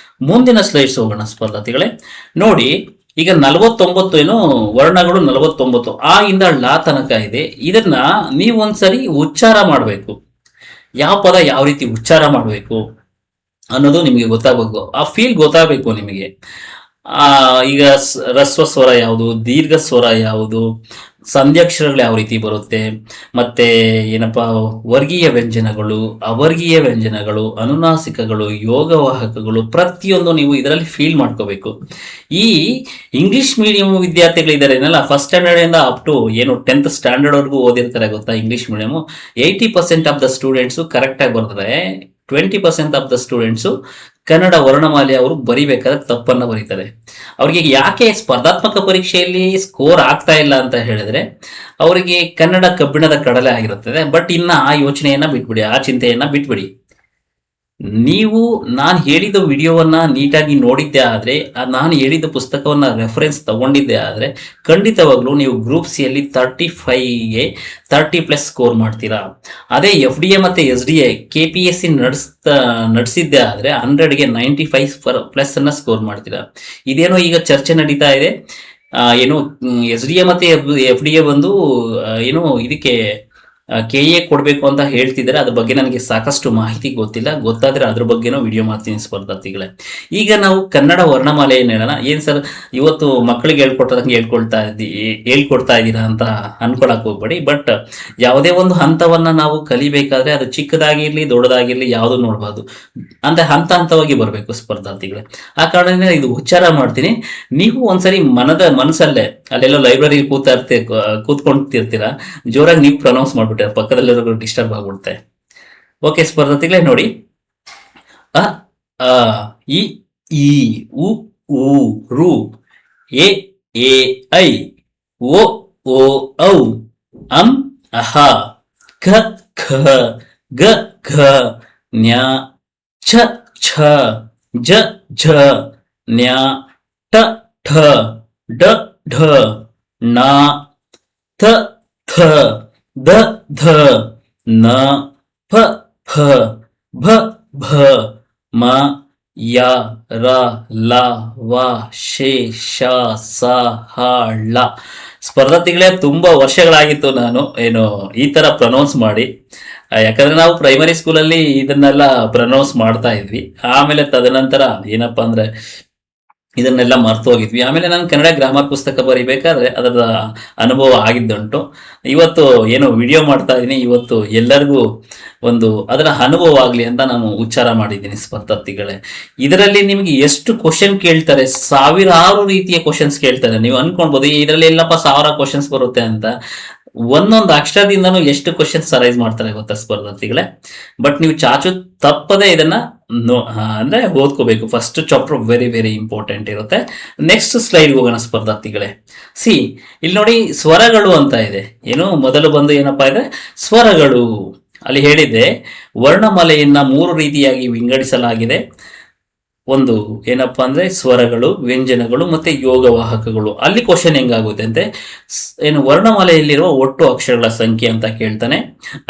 ಮುಂದಿನ ಸ್ಲೈಡ್ಸ್ ಹೋಗೋಣ ಸ್ಪರ್ಧಾರ್ಥಿಗಳೇ. ನೋಡಿ, ಈಗ 49 ಏನು ವರ್ಣಗಳು 49 ಆ ಇಂದ ಲ ತನಕ ಇದೆ. ಇದನ್ನ ನೀವು ಒಂದ್ಸರಿ ಉಚ್ಚಾರ ಮಾಡಬೇಕು. ಯಾವ ಪದ ಯಾವ ರೀತಿ ಉಚ್ಚಾರ ಮಾಡಬೇಕು ಅನ್ನೋದು ನಿಮಗೆ ಗೊತ್ತಾಗಬೇಕು, ಆ ಫೀಲ್ ಗೊತ್ತಾಗಬೇಕು ನಿಮಗೆ. ಈಗ ರಸ್ವ ಸ್ವರ ಯಾವುದು, ದೀರ್ಘ ಸ್ವರ ಯಾವುದು, ಸಂಧ್ಯಾಕ್ಷರಗಳು ಯಾವ ರೀತಿ ಬರುತ್ತೆ, ಮತ್ತೆ ಏನಪ್ಪಾ ವರ್ಗೀಯ ವ್ಯಂಜನಗಳು, ಅವರ್ಗೀಯ ವ್ಯಂಜನಗಳು, ಅನುನಾಸಿಕಗಳು, ಯೋಗವಾಹಕಗಳು, ಪ್ರತಿಯೊಂದು ನೀವು ಇದರಲ್ಲಿ ಫೀಲ್ ಮಾಡ್ಕೋಬೇಕು. ಈ ಇಂಗ್ಲಿಷ್ ಮೀಡಿಯಂ ವಿದ್ಯಾರ್ಥಿಗಳಿದ್ದಾರೆ, ಫಸ್ಟ್ ಸ್ಟ್ಯಾಂಡರ್ಡ್ ಇಂದ ಅಪ್ ಟು ಏನು 10th ಸ್ಟ್ಯಾಂಡರ್ಡ್ ವರ್ಗೂ ಓದಿರ್ತಾರೆ ಗೊತ್ತಾ English medium. 80% of the students correct ಆಗಿ ಬರ್ತಾರೆ, 20% ಆಫ್ ದ ಸ್ಟೂಡೆಂಟ್ಸು ಕನ್ನಡ ವರ್ಣಮಾಲೆ ಅವರು ಬರಿಬೇಕಾದ್ರೆ ತಪ್ಪನ್ನ ಬರೀತಾರೆ. ಅವ್ರಿಗೆ ಯಾಕೆ ಸ್ಪರ್ಧಾತ್ಮಕ ಪರೀಕ್ಷೆಯಲ್ಲಿ ಸ್ಕೋರ್ ಆಗ್ತಾ ಇಲ್ಲ ಅಂತ ಹೇಳಿದ್ರೆ, ಅವರಿಗೆ ಕನ್ನಡ ಕಬ್ಬಿಣದ ಕಡಲೆ ಆಗಿರುತ್ತದೆ. ಬಟ್ ಇನ್ನ ಆ ಯೋಚನೆಯನ್ನ ಬಿಟ್ಬಿಡಿ, ಆ ಚಿಂತೆಯನ್ನ ಬಿಟ್ಬಿಡಿ. ನೀವು ನಾನು ಹೇಳಿದ ವಿಡಿಯೋವನ್ನ ನೀಟಾಗಿ ನೋಡಿದ್ದೆ ಆದರೆ, ನಾನು ಹೇಳಿದ ಪುಸ್ತಕವನ್ನ ರೆಫರೆನ್ಸ್ ತಗೊಂಡಿದ್ದೆ ಆದರೆ, ಖಂಡಿತವಾಗ್ಲೂ ನೀವು ಗ್ರೂಪ್ ಸಿ ಅಲ್ಲಿ 35ಗೆ 30+ ಸ್ಕೋರ್ ಮಾಡ್ತೀರಾ. ಅದೇ ಎಫ್ ಡಿ ಎ ಮತ್ತೆ S D A K P S C ನಡೆಸಿದ್ದೆ ಆದರೆ 100ಗೆ 95+ ಅನ್ನ ಸ್ಕೋರ್ ಮಾಡ್ತೀರಾ. ಇದೇನೋ ಈಗ ಚರ್ಚೆ ನಡೀತಾ ಇದೆ, ಏನು ಎಸ್ ಡಿ ಎ ಮತ್ತೆ ಎಫ್ ಡಿ ಎ ಬಂದು ಏನು ಇದಕ್ಕೆ ಕೆ ಎ ಕೊಡಬೇಕು ಅಂತ ಹೇಳ್ತಿದ್ದಾರೆ. ಅದ್ರ ಬಗ್ಗೆ ನನಗೆ ಸಾಕಷ್ಟು ಮಾಹಿತಿ ಗೊತ್ತಿಲ್ಲ. ಗೊತ್ತಾದ್ರೆ ಅದ್ರ ಬಗ್ಗೆನೂ ವಿಡಿಯೋ ಮಾಡ್ತೀನಿ ಸ್ಪರ್ಧಾರ್ಥಿಗಳೇ. ಈಗ ನಾವು ಕನ್ನಡ ವರ್ಣಮಾಲೆ ಏನ್ ಹೇಳೋಣ. ಏನ್ ಸರ್ ಇವತ್ತು ಮಕ್ಕಳಿಗೆ ಹೇಳ್ಕೊಡ್ತಾ ಇದ್ದೀರಾ ಅಂತ ಅನ್ಕೊಳಕ್ ಹೋಗ್ಬೇಡಿ. ಬಟ್ ಯಾವುದೇ ಒಂದು ಹಂತವನ್ನ ನಾವು ಕಲಿಬೇಕಾದ್ರೆ ಅದು ಚಿಕ್ಕದಾಗಿರ್ಲಿ ದೊಡ್ಡದಾಗಿರ್ಲಿ ಯಾವುದು ನೋಡಬಾರ್ದು, ಅಂದ್ರೆ ಹಂತ ಹಂತವಾಗಿ ಬರಬೇಕು ಸ್ಪರ್ಧಾರ್ಥಿಗಳೇ. ಆ ಕಾರಣದಿಂದ ಇದು ಉಚ್ಚಾರ ಮಾಡ್ತೀನಿ. ನೀವು ಒಂದ್ಸರಿ ಮನಸ್ಸಲ್ಲೇ ಅಲ್ಲೆಲ್ಲೋ ಲೈಬ್ರರಿ ಕೂತ್ಕೊಂತಿರ್ತೀರಾ, ಜೋರಾಗಿ ನೀವು ಪ್ರೊನೌನ್ಸ್ ಮಾಡ್ಬಿಟ್ಟು ಪಕ್ಕದಲ್ಲಿರೋ ಡಿಸ್ಟರ್ಬ್ ಆಗ್ಬಿಡುತ್ತೆ. ಓಕೆ ಸ್ಪರ್ಧಾರ್ಥಿಗಳೇ, ನೋಡಿ ಅ ಆ ಇ ಈ ಉ ಊ ರು ಎ ಎ ಐ ಓ ಓ ಔ ಅಂ ಅಹ ಕ ಖ ಗ ಘ ನ್ಯ ಛ ಛ ಜ ಝ ನ್ಯ ಟ ಠ ಡ ಢ ಣ ಥ ಥ ದ ಧ ನ ಫ ಫ ಭ ಭ ಮ ಯ ರ ಲ ವ ಶೇ ಶ ಸ ಹ ಳ. ಸ್ಪರ್ಧಾರ್ಥಿಗಳೇ, ತುಂಬಾ ವರ್ಷಗಳಾಗಿತ್ತು ನಾನು ಏನು ಈ ತರ ಪ್ರೊನೌನ್ಸ್ ಮಾಡಿ. ಯಾಕಂದ್ರೆ ನಾವು ಪ್ರೈಮರಿ ಸ್ಕೂಲಲ್ಲಿ ಇದನ್ನೆಲ್ಲ ಪ್ರೊನೌನ್ಸ್ ಮಾಡ್ತಾ ಇದ್ವಿ. ಆಮೇಲೆ ತದನಂತರ ಏನಪ್ಪಾ ಅಂದ್ರೆ ಇದನ್ನೆಲ್ಲ ಮರ್ತು ಹೋಗಿದ್ವಿ. ಆಮೇಲೆ ನಾನು ಕನ್ನಡ ಗ್ರಾಮರ್ ಪುಸ್ತಕ ಬರಿಬೇಕಾದ್ರೆ ಅದರ ಅನುಭವ ಆಗಿದ್ದುಂಟು. ಇವತ್ತು ಏನು ವಿಡಿಯೋ ಮಾಡ್ತಾ ಇದ್ದೀನಿ, ಇವತ್ತು ಎಲ್ಲರಿಗೂ ಒಂದು ಅದರ ಅನುಭವ ಆಗಲಿ ಅಂತ ನಾನು ಉಚ್ಚಾರ ಮಾಡಿದ್ದೀನಿ ಸ್ಪರ್ಧಾರ್ಥಿಗಳೇ. ಇದರಲ್ಲಿ ನಿಮಗೆ ಎಷ್ಟು ಕ್ವಶನ್ ಕೇಳ್ತಾರೆ, ಸಾವಿರಾರು ರೀತಿಯ ಕ್ವಶನ್ಸ್ ಕೇಳ್ತಾರೆ. ನೀವು ಅನ್ಕೊಳ್ಬೋದು ಇದರಲ್ಲಿ ಎಲ್ಲಪ್ಪ 1000 ಕ್ವಶನ್ಸ್ ಬರುತ್ತೆ ಅಂತ. ಒಂದೊಂದು ಅಕ್ಷರದಿಂದನೂ ಎಷ್ಟು ಕ್ವಶನ್ಸ್ ಅರೈಸ್ ಮಾಡ್ತಾರೆ ಗೊತ್ತಾ ಸ್ಪರ್ಧಾರ್ಥಿಗಳೇ. ಬಟ್ ನೀವು ಚಾಚು ತಪ್ಪದೆ ಇದನ್ನ ಅಂದ್ರೆ ಓದ್ಕೋಬೇಕು. First chapter very very important ಇರುತ್ತೆ. ನೆಕ್ಸ್ಟ್ ಸ್ಲೈಡ್ ಹೋಗೋಣ ಸ್ಪರ್ಧಾರ್ಥಿಗಳೇ. ಸಿ ಇಲ್ಲಿ ನೋಡಿ, ಸ್ವರಗಳು ಅಂತ ಇದೆ. ಏನು ಮೊದಲು ಬಂದು ಏನಪ್ಪಾ ಇದೆ, ಸ್ವರಗಳು. ಅಲ್ಲಿ ಹೇಳಿದ್ದೆ ವರ್ಣಮಾಲೆಯನ್ನ 3 ರೀತಿಯಾಗಿ ವಿಂಗಡಿಸಲಾಗಿದೆ. ಒಂದು ಏನಪ್ಪಾ ಅಂದ್ರೆ ಸ್ವರಗಳು, ವ್ಯಂಜನಗಳು ಮತ್ತೆ ಯೋಗವಾಹಕಗಳು. ಅಲ್ಲಿ ಕ್ವಶನ್ ಹೆಂಗಾಗುತ್ತೆ ಅಂತೆ, ಏನು ವರ್ಣಮಾಲೆಯಲ್ಲಿರುವ ಒಟ್ಟು ಅಕ್ಷರಗಳ ಸಂಖ್ಯೆ ಅಂತ ಕೇಳ್ತಾನೆ.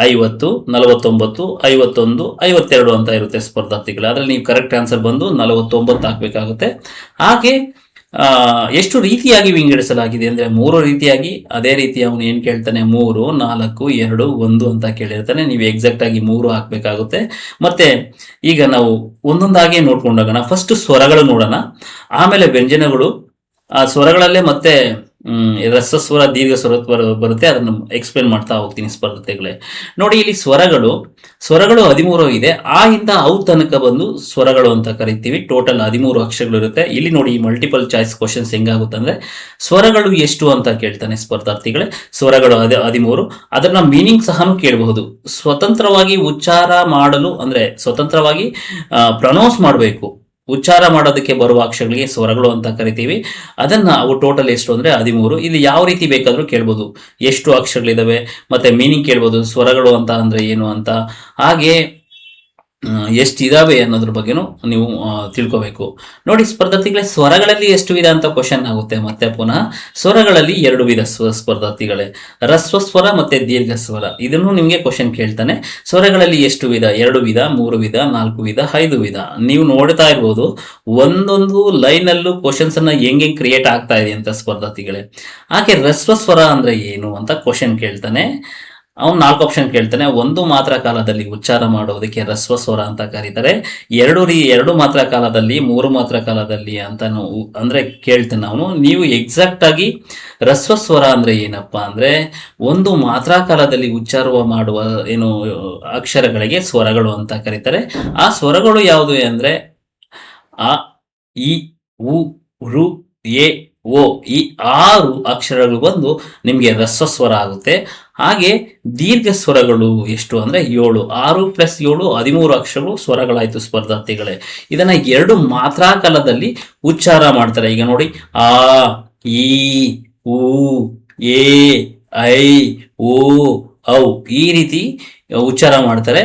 50, 49, 51, 52 ಅಂತ ಇರುತ್ತೆ ಸ್ಪರ್ಧಾರ್ಥಿಗಳು. ಅದ್ರಲ್ಲಿ ನೀವು ಕರೆಕ್ಟ್ ಆನ್ಸರ್ ಬಂದು 49 ಹಾಕ್ಬೇಕಾಗುತ್ತೆ. ಹಾಗೆ ಎಷ್ಟು ರೀತಿಯಾಗಿ ವಿಂಗಡಿಸಲಾಗಿದೆ ಅಂದ್ರೆ 3 ರೀತಿಯಾಗಿ. ಅದೇ ರೀತಿ ಅವನು ಏನ್ ಕೇಳ್ತಾನೆ, 3, 4, 2, 1 ಅಂತ ಕೇಳಿರ್ತಾನೆ. ನೀವು ಎಕ್ಸಾಕ್ಟ್ ಆಗಿ 3 ಹಾಕ್ಬೇಕಾಗುತ್ತೆ. ಮತ್ತೆ ಈಗ ನಾವು ಒಂದೊಂದಾಗಿ ನೋಡ್ಕೊಂಡೋಗೋಣ. ಫಸ್ಟ್ ಸ್ವರಗಳು ನೋಡೋಣ, ಆಮೇಲೆ ವ್ಯಂಜನಗಳು. ಆ ಸ್ವರಗಳಲ್ಲೇ ಮತ್ತೆ ರಸಸ್ವರ, ದೀರ್ಘ ಸ್ವರ ಬರುತ್ತೆ. ಅದನ್ನು ಎಕ್ಸ್ಪ್ಲೇನ್ ಮಾಡ್ತಾ ಹೋಗ್ತೀನಿ ಸ್ಪರ್ಧೆಗಳೇ. ನೋಡಿ ಇಲ್ಲಿ ಸ್ವರಗಳು 13 ಇದೆ. ಆ ಇಂದ ಔ ತನಕ ಬಂದು ಸ್ವರಗಳು ಅಂತ ಕರಿತೀವಿ. ಟೋಟಲ್ 13 ಅಕ್ಷರಗಳು ಇರುತ್ತೆ. ಇಲ್ಲಿ ನೋಡಿ ಮಲ್ಟಿಪಲ್ ಚಾಯ್ಸ್ ಕ್ವಶನ್ಸ್ ಹೆಂಗಾಗುತ್ತೆ ಅಂದ್ರೆ, ಸ್ವರಗಳು ಎಷ್ಟು ಅಂತ ಕೇಳ್ತಾನೆ ಸ್ಪರ್ಧಾರ್ಥಿಗಳೇ. ಸ್ವರಗಳು 13. ಅದನ್ನ ಮೀನಿಂಗ್ ಸಹ ಕೇಳಬಹುದು. ಸ್ವತಂತ್ರವಾಗಿ ಉಚ್ಚಾರ ಮಾಡಲು ಅಂದ್ರೆ ಸ್ವತಂತ್ರವಾಗಿ ಪ್ರೊನೌನ್ಸ್ ಮಾಡಬೇಕು, ಉಚ್ಚಾರ ಮಾಡೋದಕ್ಕೆ ಬರುವ ಅಕ್ಷರಗಳಿಗೆ ಸ್ವರಗಳು ಅಂತ ಕರಿತೀವಿ. ಅದನ್ನ ಅವು ಟೋಟಲ್ ಎಷ್ಟು ಅಂದ್ರೆ 13. ಇಲ್ಲಿ ಯಾವ ರೀತಿ ಬೇಕಾದ್ರೂ ಕೇಳ್ಬೋದು, ಎಷ್ಟು ಅಕ್ಷರಗಳಿದಾವೆ ಮತ್ತೆ ಮೀನಿಂಗ್ ಕೇಳ್ಬೋದು, ಸ್ವರಗಳು ಅಂತ ಅಂದ್ರೆ ಏನು ಅಂತ, ಹಾಗೆ ಎಷ್ಟಿದಾವೆ ಅನ್ನೋದ್ರ ಬಗ್ಗೆನೂ ನೀವು ತಿಳ್ಕೋಬೇಕು. ನೋಡಿ ಸ್ಪರ್ಧಾರ್ಥಿಗಳೇ, ಸ್ವರಗಳಲ್ಲಿ ಎಷ್ಟು ವಿಧ ಅಂತ ಕ್ವಶನ್ ಆಗುತ್ತೆ. ಮತ್ತೆ ಪುನಃ ಸ್ವರಗಳಲ್ಲಿ 2 ವಿಧ ಸ್ಪರ್ಧಾರ್ಥಿಗಳೇ, ರಸ್ವ ಸ್ವರ ಮತ್ತೆ ದೀರ್ಘ ಸ್ವರ. ಇದನ್ನು ನಿಮಗೆ ಕ್ವಶನ್ ಕೇಳ್ತಾನೆ. ಸ್ವರಗಳಲ್ಲಿ ಎಷ್ಟು ವಿಧ, 2 ವಿಧ, 3 ವಿಧ, 4 ವಿಧ, 5 ವಿಧ. ನೀವು ನೋಡ್ತಾ ಇರ್ಬೋದು ಒಂದೊಂದು ಲೈನ್ ಅಲ್ಲೂ ಕ್ವಶನ್ಸ್ ಅನ್ನ ಹೆಂಗೆ ಕ್ರಿಯೇಟ್ ಆಗ್ತಾ ಇದೆ ಅಂತ ಸ್ಪರ್ಧಾರ್ಥಿಗಳೇ. ಹಾಗೆ ರಸ್ವ ಸ್ವರ ಅಂದ್ರೆ ಏನು ಅಂತ ಕ್ವಶನ್ ಕೇಳ್ತಾನೆ. ಅವನು 4 ಆಪ್ಷನ್ ಕೇಳ್ತಾನೆ. 1 ಮಾತ್ರ ಕಾಲದಲ್ಲಿ ಉಚ್ಚಾರ ಮಾಡೋದಕ್ಕೆ ರಸ್ವ ಸ್ವರ ಅಂತ ಕರೀತಾರೆ. 2 ಮಾತ್ರ ಕಾಲದಲ್ಲಿ, 3 ಮಾತ್ರ ಕಾಲದಲ್ಲಿ ಅಂತ ಅಂದ್ರೆ ಕೇಳ್ತಾನೆ ಅವನು. ನೀವು ಎಕ್ಸಾಕ್ಟ್ ಆಗಿ ರಸ್ವ ಸ್ವರ ಅಂದ್ರೆ ಏನಪ್ಪಾ ಅಂದ್ರೆ, 1 ಮಾತ್ರ ಕಾಲದಲ್ಲಿ ಉಚ್ಚಾರ ಮಾಡುವ ಏನು ಅಕ್ಷರಗಳಿಗೆ ಸ್ವರಗಳು ಅಂತ ಕರೀತಾರೆ. ಆ ಸ್ವರಗಳು ಯಾವುದು ಅಂದ್ರೆ ಅ, ಇ, ಉ, ರು, ಎ, ಓ. ಈ 6 ಅಕ್ಷರಗಳು ಬಂದು ನಿಮಗೆ ರಸ್ವ ಸ್ವರ ಆಗುತ್ತೆ. ಹಾಗೆ ದೀರ್ಘ ಸ್ವರಗಳು ಎಷ್ಟು ಅಂದ್ರೆ 7. 6 + 7 13 ಅಕ್ಷರಗಳು ಸ್ವರಗಳಾಯ್ತು ಸ್ಪರ್ಧಾರ್ಥಿಗಳೇ. ಇದನ್ನ 2 ಮಾತ್ರಾ ಕಾಲದಲ್ಲಿ ಉಚ್ಚಾರ ಮಾಡ್ತಾರೆ. ಈಗ ನೋಡಿ, ಆ, ಈ, ಉ, ಎ, ಐ, ಓ, ಔ ಈ ರೀತಿ ಉಚ್ಚಾರ ಮಾಡ್ತಾರೆ.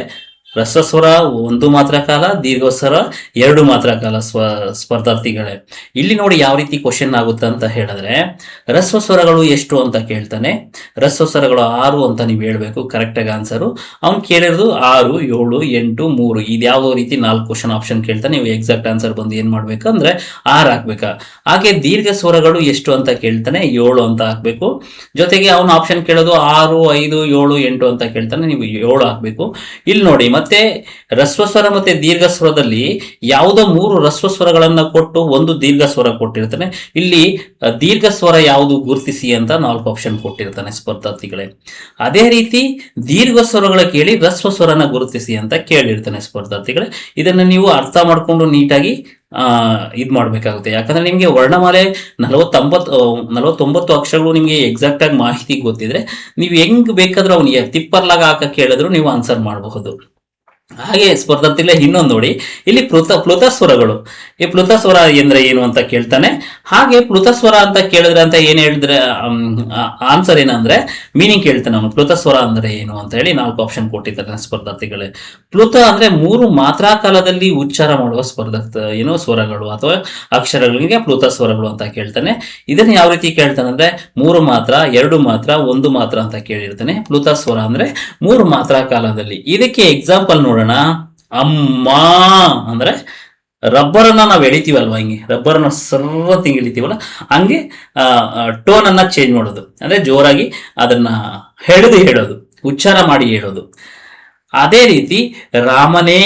ಹ್ರಸ್ವಸ್ವರ ಒಂದು ಮಾತ್ರ ಕಾಲ, ದೀರ್ಘಸ್ವರ ಎರಡು ಮಾತ್ರ ಕಾಲ. ಸ್ಪರ್ಧಾರ್ಥಿಗಳೇ, ಇಲ್ಲಿ ನೋಡಿ ಯಾವ ರೀತಿ ಕ್ವಶನ್ ಆಗುತ್ತೆ ಅಂತ ಹೇಳಿದ್ರೆ, ಹ್ರಸ್ವಸ್ವರಗಳು ಎಷ್ಟು ಅಂತ ಕೇಳ್ತಾನೆ. ಹ್ರಸ್ವಸ್ವರಗಳು 6 ಅಂತ ನೀವು ಹೇಳ್ಬೇಕು ಕರೆಕ್ಟಾಗಿ ಆನ್ಸರು. ಅವ್ನು ಕೇಳಿರೋದು 6, 7, 8, 3 ಇದ್ಯಾವುದೋ ರೀತಿ 4 ಕ್ವಶನ್ ಆಪ್ಷನ್ ಕೇಳ್ತಾನೆ. ನೀವು ಎಕ್ಸಾಕ್ಟ್ ಆನ್ಸರ್ ಬಂದು ಏನ್ ಮಾಡ್ಬೇಕಂದ್ರೆ 6 ಹಾಕ್ಬೇಕಾ. ಹಾಗೆ ದೀರ್ಘ ಸ್ವರಗಳು ಎಷ್ಟು ಅಂತ ಕೇಳ್ತಾನೆ, 7 ಅಂತ ಹಾಕ್ಬೇಕು. ಜೊತೆಗೆ ಅವನು ಆಪ್ಷನ್ ಕೇಳೋದು 6, 5, 7, 8 ಅಂತ ಕೇಳ್ತಾನೆ, ನೀವು 7 ಹಾಕ್ಬೇಕು. ಇಲ್ಲಿ ನೋಡಿ ಮತ್ತೆ ಹ್ರಸ್ವಸ್ವರ ಮತ್ತೆ ದೀರ್ಘ ಸ್ವರದಲ್ಲಿ ಯಾವುದೋ 3 ಹ್ರಸ್ವ ಸ್ವರಗಳನ್ನ ಕೊಟ್ಟು ಒಂದು ದೀರ್ಘ ಸ್ವರ ಕೊಟ್ಟಿರ್ತಾನೆ. ಇಲ್ಲಿ ದೀರ್ಘ ಸ್ವರ ಯಾವುದು ಗುರುತಿಸಿ ಅಂತ 4 ಆಪ್ಷನ್ ಕೊಟ್ಟಿರ್ತಾನೆ ಸ್ಪರ್ಧಾರ್ಥಿಗಳೇ. ಅದೇ ರೀತಿ ದೀರ್ಘ ಸ್ವರಗಳ ಕೇಳಿ ಹ್ರಸ್ವ ಸ್ವರನ ಗುರುತಿಸಿ ಅಂತ ಕೇಳಿರ್ತಾನೆ ಸ್ಪರ್ಧಾರ್ಥಿಗಳೇ. ಇದನ್ನ ನೀವು ಅರ್ಥ ಮಾಡ್ಕೊಂಡು ನೀಟಾಗಿ ಇದ್ ಮಾಡ್ಬೇಕಾಗುತ್ತೆ. ಯಾಕಂದ್ರೆ ನಿಮ್ಗೆ ವರ್ಣಮಾಲೆ 49 ಅಕ್ಷರಗಳು ನಿಮ್ಗೆ ಎಕ್ಸಾಕ್ಟ್ ಆಗಿ ಮಾಹಿತಿ ಗೊತ್ತಿದ್ರೆ ನೀವು ಹೆಂಗ್ ಬೇಕಾದ್ರೂ ಅವ್ನಿಗೆ ತಿಪ್ಪರ್ಲಾಗ ಹಾಕಕ್ಕೆ ಹೇಳಿದ್ರು ನೀವು ಆನ್ಸರ್ ಮಾಡಬಹುದು. ಹಾಗೆ ಸ್ಪರ್ಧಾರ್ಥಿಗಳೇ ಇನ್ನೊಂದು ನೋಡಿ, ಇಲ್ಲಿ ಪ್ಲುತ ಸ್ವರಗಳು. ಈ ಪ್ಲುತ ಸ್ವರ ಎಂದ್ರೆ ಏನು ಅಂತ ಕೇಳ್ತಾನೆ. ಹಾಗೆ ಪ್ಲುತ ಸ್ವರ ಅಂತ ಕೇಳಿದ್ರೆ ಅಂತ ಏನ್ ಹೇಳಿದ್ರೆ ಆನ್ಸರ್ ಏನಂದ್ರೆ ಮೀನಿಂಗ್ ಕೇಳ್ತಾನೆ ಅವನು. ಪ್ಲುತ ಸ್ವರ ಅಂದ್ರೆ ಏನು ಅಂತ ಹೇಳಿ 4 ಆಪ್ಷನ್ ಕೊಟ್ಟಿದ್ದಾನೆ ಸ್ಪರ್ಧಾರ್ಥಿಗಳೇ. ಪ್ಲುತ ಅಂದ್ರೆ 3 ಮಾತ್ರಾ ಕಾಲದಲ್ಲಿ ಉಚ್ಚಾರ ಮಾಡುವ ಸ್ವರಗಳು ಅಥವಾ ಅಕ್ಷರಗಳಿಗೆ ಪ್ಲುತ ಸ್ವರಗಳು ಅಂತ ಕೇಳ್ತಾನೆ. ಇದನ್ನ ಯಾವ ರೀತಿ ಕೇಳ್ತಾನೆ ಅಂದ್ರೆ 3 ಮಾತ್ರ, 2 ಮಾತ್ರ, 1 ಮಾತ್ರ ಅಂತ ಕೇಳಿರ್ತಾನೆ. ಪ್ಲುತ ಸ್ವರ ಅಂದ್ರೆ 3 ಮಾತ್ರಾ ಕಾಲದಲ್ಲಿ. ಇದಕ್ಕೆ ಎಕ್ಸಾಂಪಲ್ ನೋಡೋಣ. ಅಮ್ಮ ಅಂದ್ರೆ ರಬ್ಬರನ್ನ ನಾವು ಎಳಿತೀವಲ್ವಾ, ಹಿಂಗೆ ರಬ್ಬರನ್ನ ಸರ್ವತ್ತಿಂಗ್ ಎಳಿತೀವಲ್ಲ, ಹಂಗೆ ಟೋನ್ ಅನ್ನ ಚೇಂಜ್ ಮಾಡೋದು ಅಂದ್ರೆ ಜೋರಾಗಿ ಅದನ್ನ ಹೇಳೋದು, ಉಚ್ಚಾರ ಮಾಡಿ ಹೇಳೋದು. ಅದೇ ರೀತಿ ರಾಮನೇ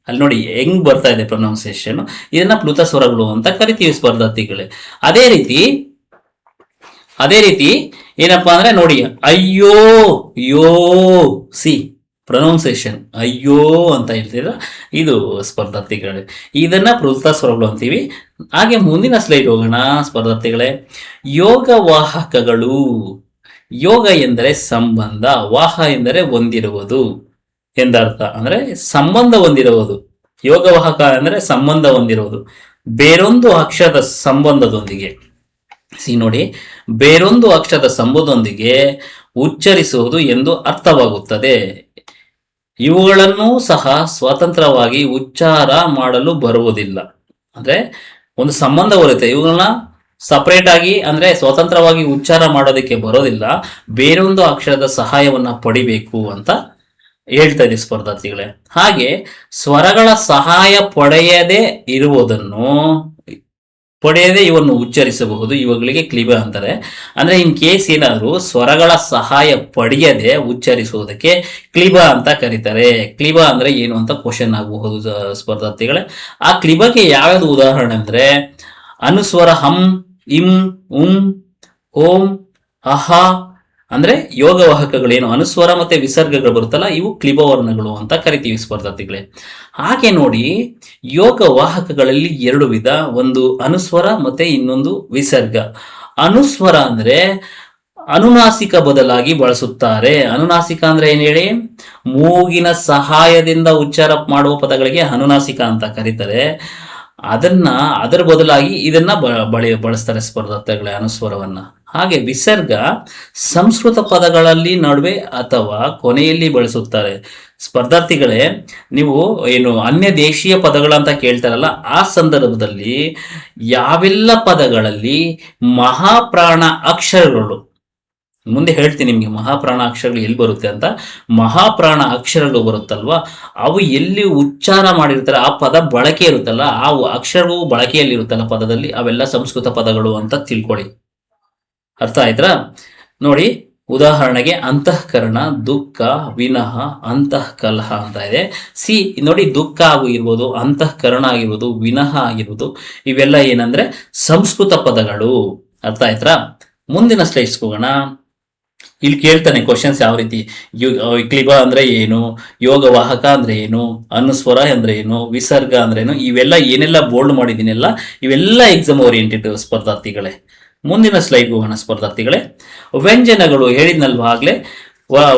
ಅಲ್ಲಿ ನೋಡಿ ಹೆಂಗ್ ಬರ್ತಾ ಇದೆ ಪ್ರೊನೌನ್ಸಿಯೇಷನ್. ಇದನ್ನ ಪ್ಲುತ ಸ್ವರಗಳು ಅಂತ ಕರಿತೀವಿ ಸ್ಪರ್ಧಾರ್ಥಿಗಳೇ. ಅದೇ ರೀತಿ ಏನಪ್ಪಾ ಅಂದ್ರೆ ನೋಡಿ, ಅಯ್ಯೋ ಯೋ ಪ್ರೊನೌನ್ಸಿಯೇಷನ್ ಅಯ್ಯೋ ಅಂತ ಹೇಳ್ತಿದ್ರ ಇದು ಸ್ಪರ್ಧಾರ್ಥಿಗಳೇ. ಇದನ್ನ ಪ್ಲುತ ಸ್ವರಗಳು ಅಂತೀವಿ. ಹಾಗೆ ಮುಂದಿನ ಸ್ಲೈಡ್ ಹೋಗೋಣ ಸ್ಪರ್ಧಾರ್ಥಿಗಳೇ. ಯೋಗವಾಹಕಗಳು. ಯೋಗ ಎಂದರೆ ಸಂಬಂಧ, ವಾಹ ಎಂದರೆ ಹೊಂದಿರುವುದು ಎಂದರ್ಥ. ಅಂದ್ರೆ ಸಂಬಂಧ ಹೊಂದಿರುವುದು. ಯೋಗವಾಹಕ ಅಂದ್ರೆ ಸಂಬಂಧ ಹೊಂದಿರುವುದು ಬೇರೊಂದು ಅಕ್ಷರದ ಸಂಬಂಧದೊಂದಿಗೆ. ನೋಡಿ, ಬೇರೊಂದು ಅಕ್ಷರದ ಸಂಬಂಧದೊಂದಿಗೆ ಉಚ್ಚರಿಸುವುದು ಎಂದು ಅರ್ಥವಾಗುತ್ತದೆ. ಇವುಗಳನ್ನು ಸಹ ಸ್ವತಂತ್ರವಾಗಿ ಉಚ್ಚಾರ ಮಾಡಲು ಬರುವುದಿಲ್ಲ. ಅಂದ್ರೆ ಒಂದು ಸಂಬಂಧ ಬರುತ್ತೆ, ಇವುಗಳನ್ನ ಸಪರೇಟ್ ಆಗಿ ಅಂದ್ರೆ ಸ್ವತಂತ್ರವಾಗಿ ಉಚ್ಚಾರ ಮಾಡೋದಕ್ಕೆ ಬರೋದಿಲ್ಲ, ಬೇರೊಂದು ಅಕ್ಷರದ ಸಹಾಯವನ್ನ ಪಡಿಬೇಕು ಅಂತ ಹೇಳ್ತಾ ಇದೆ ಸ್ಪರ್ಧಾರ್ಥಿಗಳೇ. ಹಾಗೆ ಸ್ವರಗಳ ಸಹಾಯ ಪಡೆಯದೇ ಇವನ್ನು ಉಚ್ಚರಿಸಬಹುದು. ಇವುಗಳಿಗೆ ಕ್ಲಿಬ ಅಂತಾರೆ. ಅಂದ್ರೆ ಇನ್ ಕೇಸ್ ಏನಾದ್ರು ಸ್ವರಗಳ ಸಹಾಯ ಪಡೆಯದೆ ಉಚ್ಚರಿಸುವುದಕ್ಕೆ ಕ್ಲಿಬ ಅಂತ ಕರೀತಾರೆ. ಕ್ಲಿಬ ಅಂದ್ರೆ ಏನು ಅಂತ ಕ್ವಶನ್ ಆಗಬಹುದು ಸ್ಪರ್ಧಾರ್ಥಿಗಳೇ. ಆ ಕ್ಲಿಬಗೆ ಯಾವ್ಯಾವ್ದು ಉದಾಹರಣೆ ಅಂದ್ರೆ ಅನುಸ್ವರ ಹಂ, ಇಂ, ಉಂ, ಓಂ, ಅಹ. ಅಂದ್ರೆ ಯೋಗವಾಹಕಗಳೇನು ಅನುಸ್ವರ ಮತ್ತೆ ವಿಸರ್ಗಗಳು ಬರುತ್ತಲ್ಲ, ಇವು ಕ್ಲಿಬವರ್ಣಗಳು ಅಂತ ಕರಿತೀವಿ ಸ್ಪರ್ಧಾರ್ಥಿಗಳೇ. ಹಾಗೆ ನೋಡಿ, ಯೋಗವಾಹಕಗಳಲ್ಲಿ 2 ವಿಧ, ಒಂದು ಅನುಸ್ವರ ಮತ್ತೆ ಇನ್ನೊಂದು ವಿಸರ್ಗ. ಅನುಸ್ವರ ಅಂದ್ರೆ ಅನುನಾಸಿಕ ಬದಲಾಗಿ ಬಳಸುತ್ತಾರೆ. ಅನುನಾಸಿಕ ಅಂದ್ರೆ ಏನ್ ಹೇಳಿ, ಮೂಗಿನ ಸಹಾಯದಿಂದ ಉಚ್ಚಾರ ಮಾಡುವ ಪದಗಳಿಗೆ ಅನುನಾಸಿಕ ಅಂತ ಕರೀತಾರೆ. ಅದರ ಬದಲಾಗಿ ಇದನ್ನ ಬಳಸ್ತಾರೆ ಸ್ಪರ್ಧಾರ್ಥಿಗಳೇ, ಅನುಸ್ವರವನ್ನ. ಹಾಗೆ ವಿಸರ್ಗ ಸಂಸ್ಕೃತ ಪದಗಳಲ್ಲಿ ನಡುವೆ ಅಥವಾ ಕೊನೆಯಲ್ಲಿ ಬಳಸುತ್ತಾರೆ. ಸ್ಪರ್ಧಾರ್ಥಿಗಳೇ, ನೀವು ಏನು ಅನ್ಯ ದೇಶೀಯ ಪದಗಳಂತ ಕೇಳ್ತಾರಲ್ಲ, ಆ ಸಂದರ್ಭದಲ್ಲಿ ಯಾವೆಲ್ಲ ಪದಗಳಲ್ಲಿ ಮಹಾಪ್ರಾಣ ಅಕ್ಷರಗಳು, ಮುಂದೆ ಹೇಳ್ತೀನಿ ನಿಮ್ಗೆ ಮಹಾಪ್ರಾಣ ಅಕ್ಷರಗಳು ಎಲ್ಲಿ ಬರುತ್ತೆ ಅಂತ. ಮಹಾಪ್ರಾಣ ಅಕ್ಷರಗಳು ಬರುತ್ತಲ್ವಾ, ಅವು ಎಲ್ಲಿ ಉಚ್ಚಾರ ಮಾಡಿರ್ತಾರೆ ಆ ಪದ ಬಳಕೆ ಇರುತ್ತಲ್ಲ, ಆ ಅಕ್ಷರವು ಬಳಕೆಯಲ್ಲಿ ಇರುತ್ತಲ್ಲ ಪದದಲ್ಲಿ, ಅವೆಲ್ಲ ಸಂಸ್ಕೃತ ಪದಗಳು ಅಂತ ತಿಳ್ಕೊಳ್ಳಿ. ಅರ್ಥ ಆಯ್ತಾ? ನೋಡಿ, ಉದಾಹರಣೆಗೆ ಅಂತಃಕರಣ, ದುಃಖ, ವಿನಃ, ಅಂತಃಕಲಹ ಅಂತ ಇದೆ. ನೋಡಿ, ದುಃಖ ಆಗಿರ್ಬೋದು, ಅಂತಃಕರಣ ಆಗಿರ್ಬೋದು, ವಿನಃ ಆಗಿರ್ಬೋದು, ಇವೆಲ್ಲ ಏನಂದ್ರೆ ಸಂಸ್ಕೃತ ಪದಗಳು. ಅರ್ಥ ಆಯ್ತಾ? ಮುಂದಿನ ಸ್ಲೈಡ್ಸ್ ಹೋಗೋಣ. ಇಲ್ಲಿ ಕೇಳ್ತಾನೆ ಕ್ವಶನ್ಸ್ ಯಾವ ರೀತಿ. ಕ್ಲಿಬ ಅಂದ್ರೆ ಏನು, ಯೋಗವಾಹಕ ಅಂದ್ರೆ ಏನು, ಅನುಸ್ವರ ಅಂದ್ರೆ ಏನು, ವಿಸರ್ಗ ಅಂದ್ರೆ ಏನು, ಇವೆಲ್ಲ ಏನೆಲ್ಲ ಬೋಲ್ಡ್ ಮಾಡಿದೀನಿಲ್ಲ, ಇವೆಲ್ಲ ಎಕ್ಸಾಮ್ ಓರಿಯೆಂಟೆಡ್ ಸ್ಪರ್ಧಾರ್ಥಿಗಳೇ. ಮುಂದಿನ ಸ್ಲೈಡ್ ಹೋಗೋಣ ಸ್ಪರ್ಧಾರ್ಥಿಗಳೇ. ವ್ಯಂಜನಗಳು ಹೇಳಿದ್ನಲ್ವಾ ಆಗ್ಲೇ,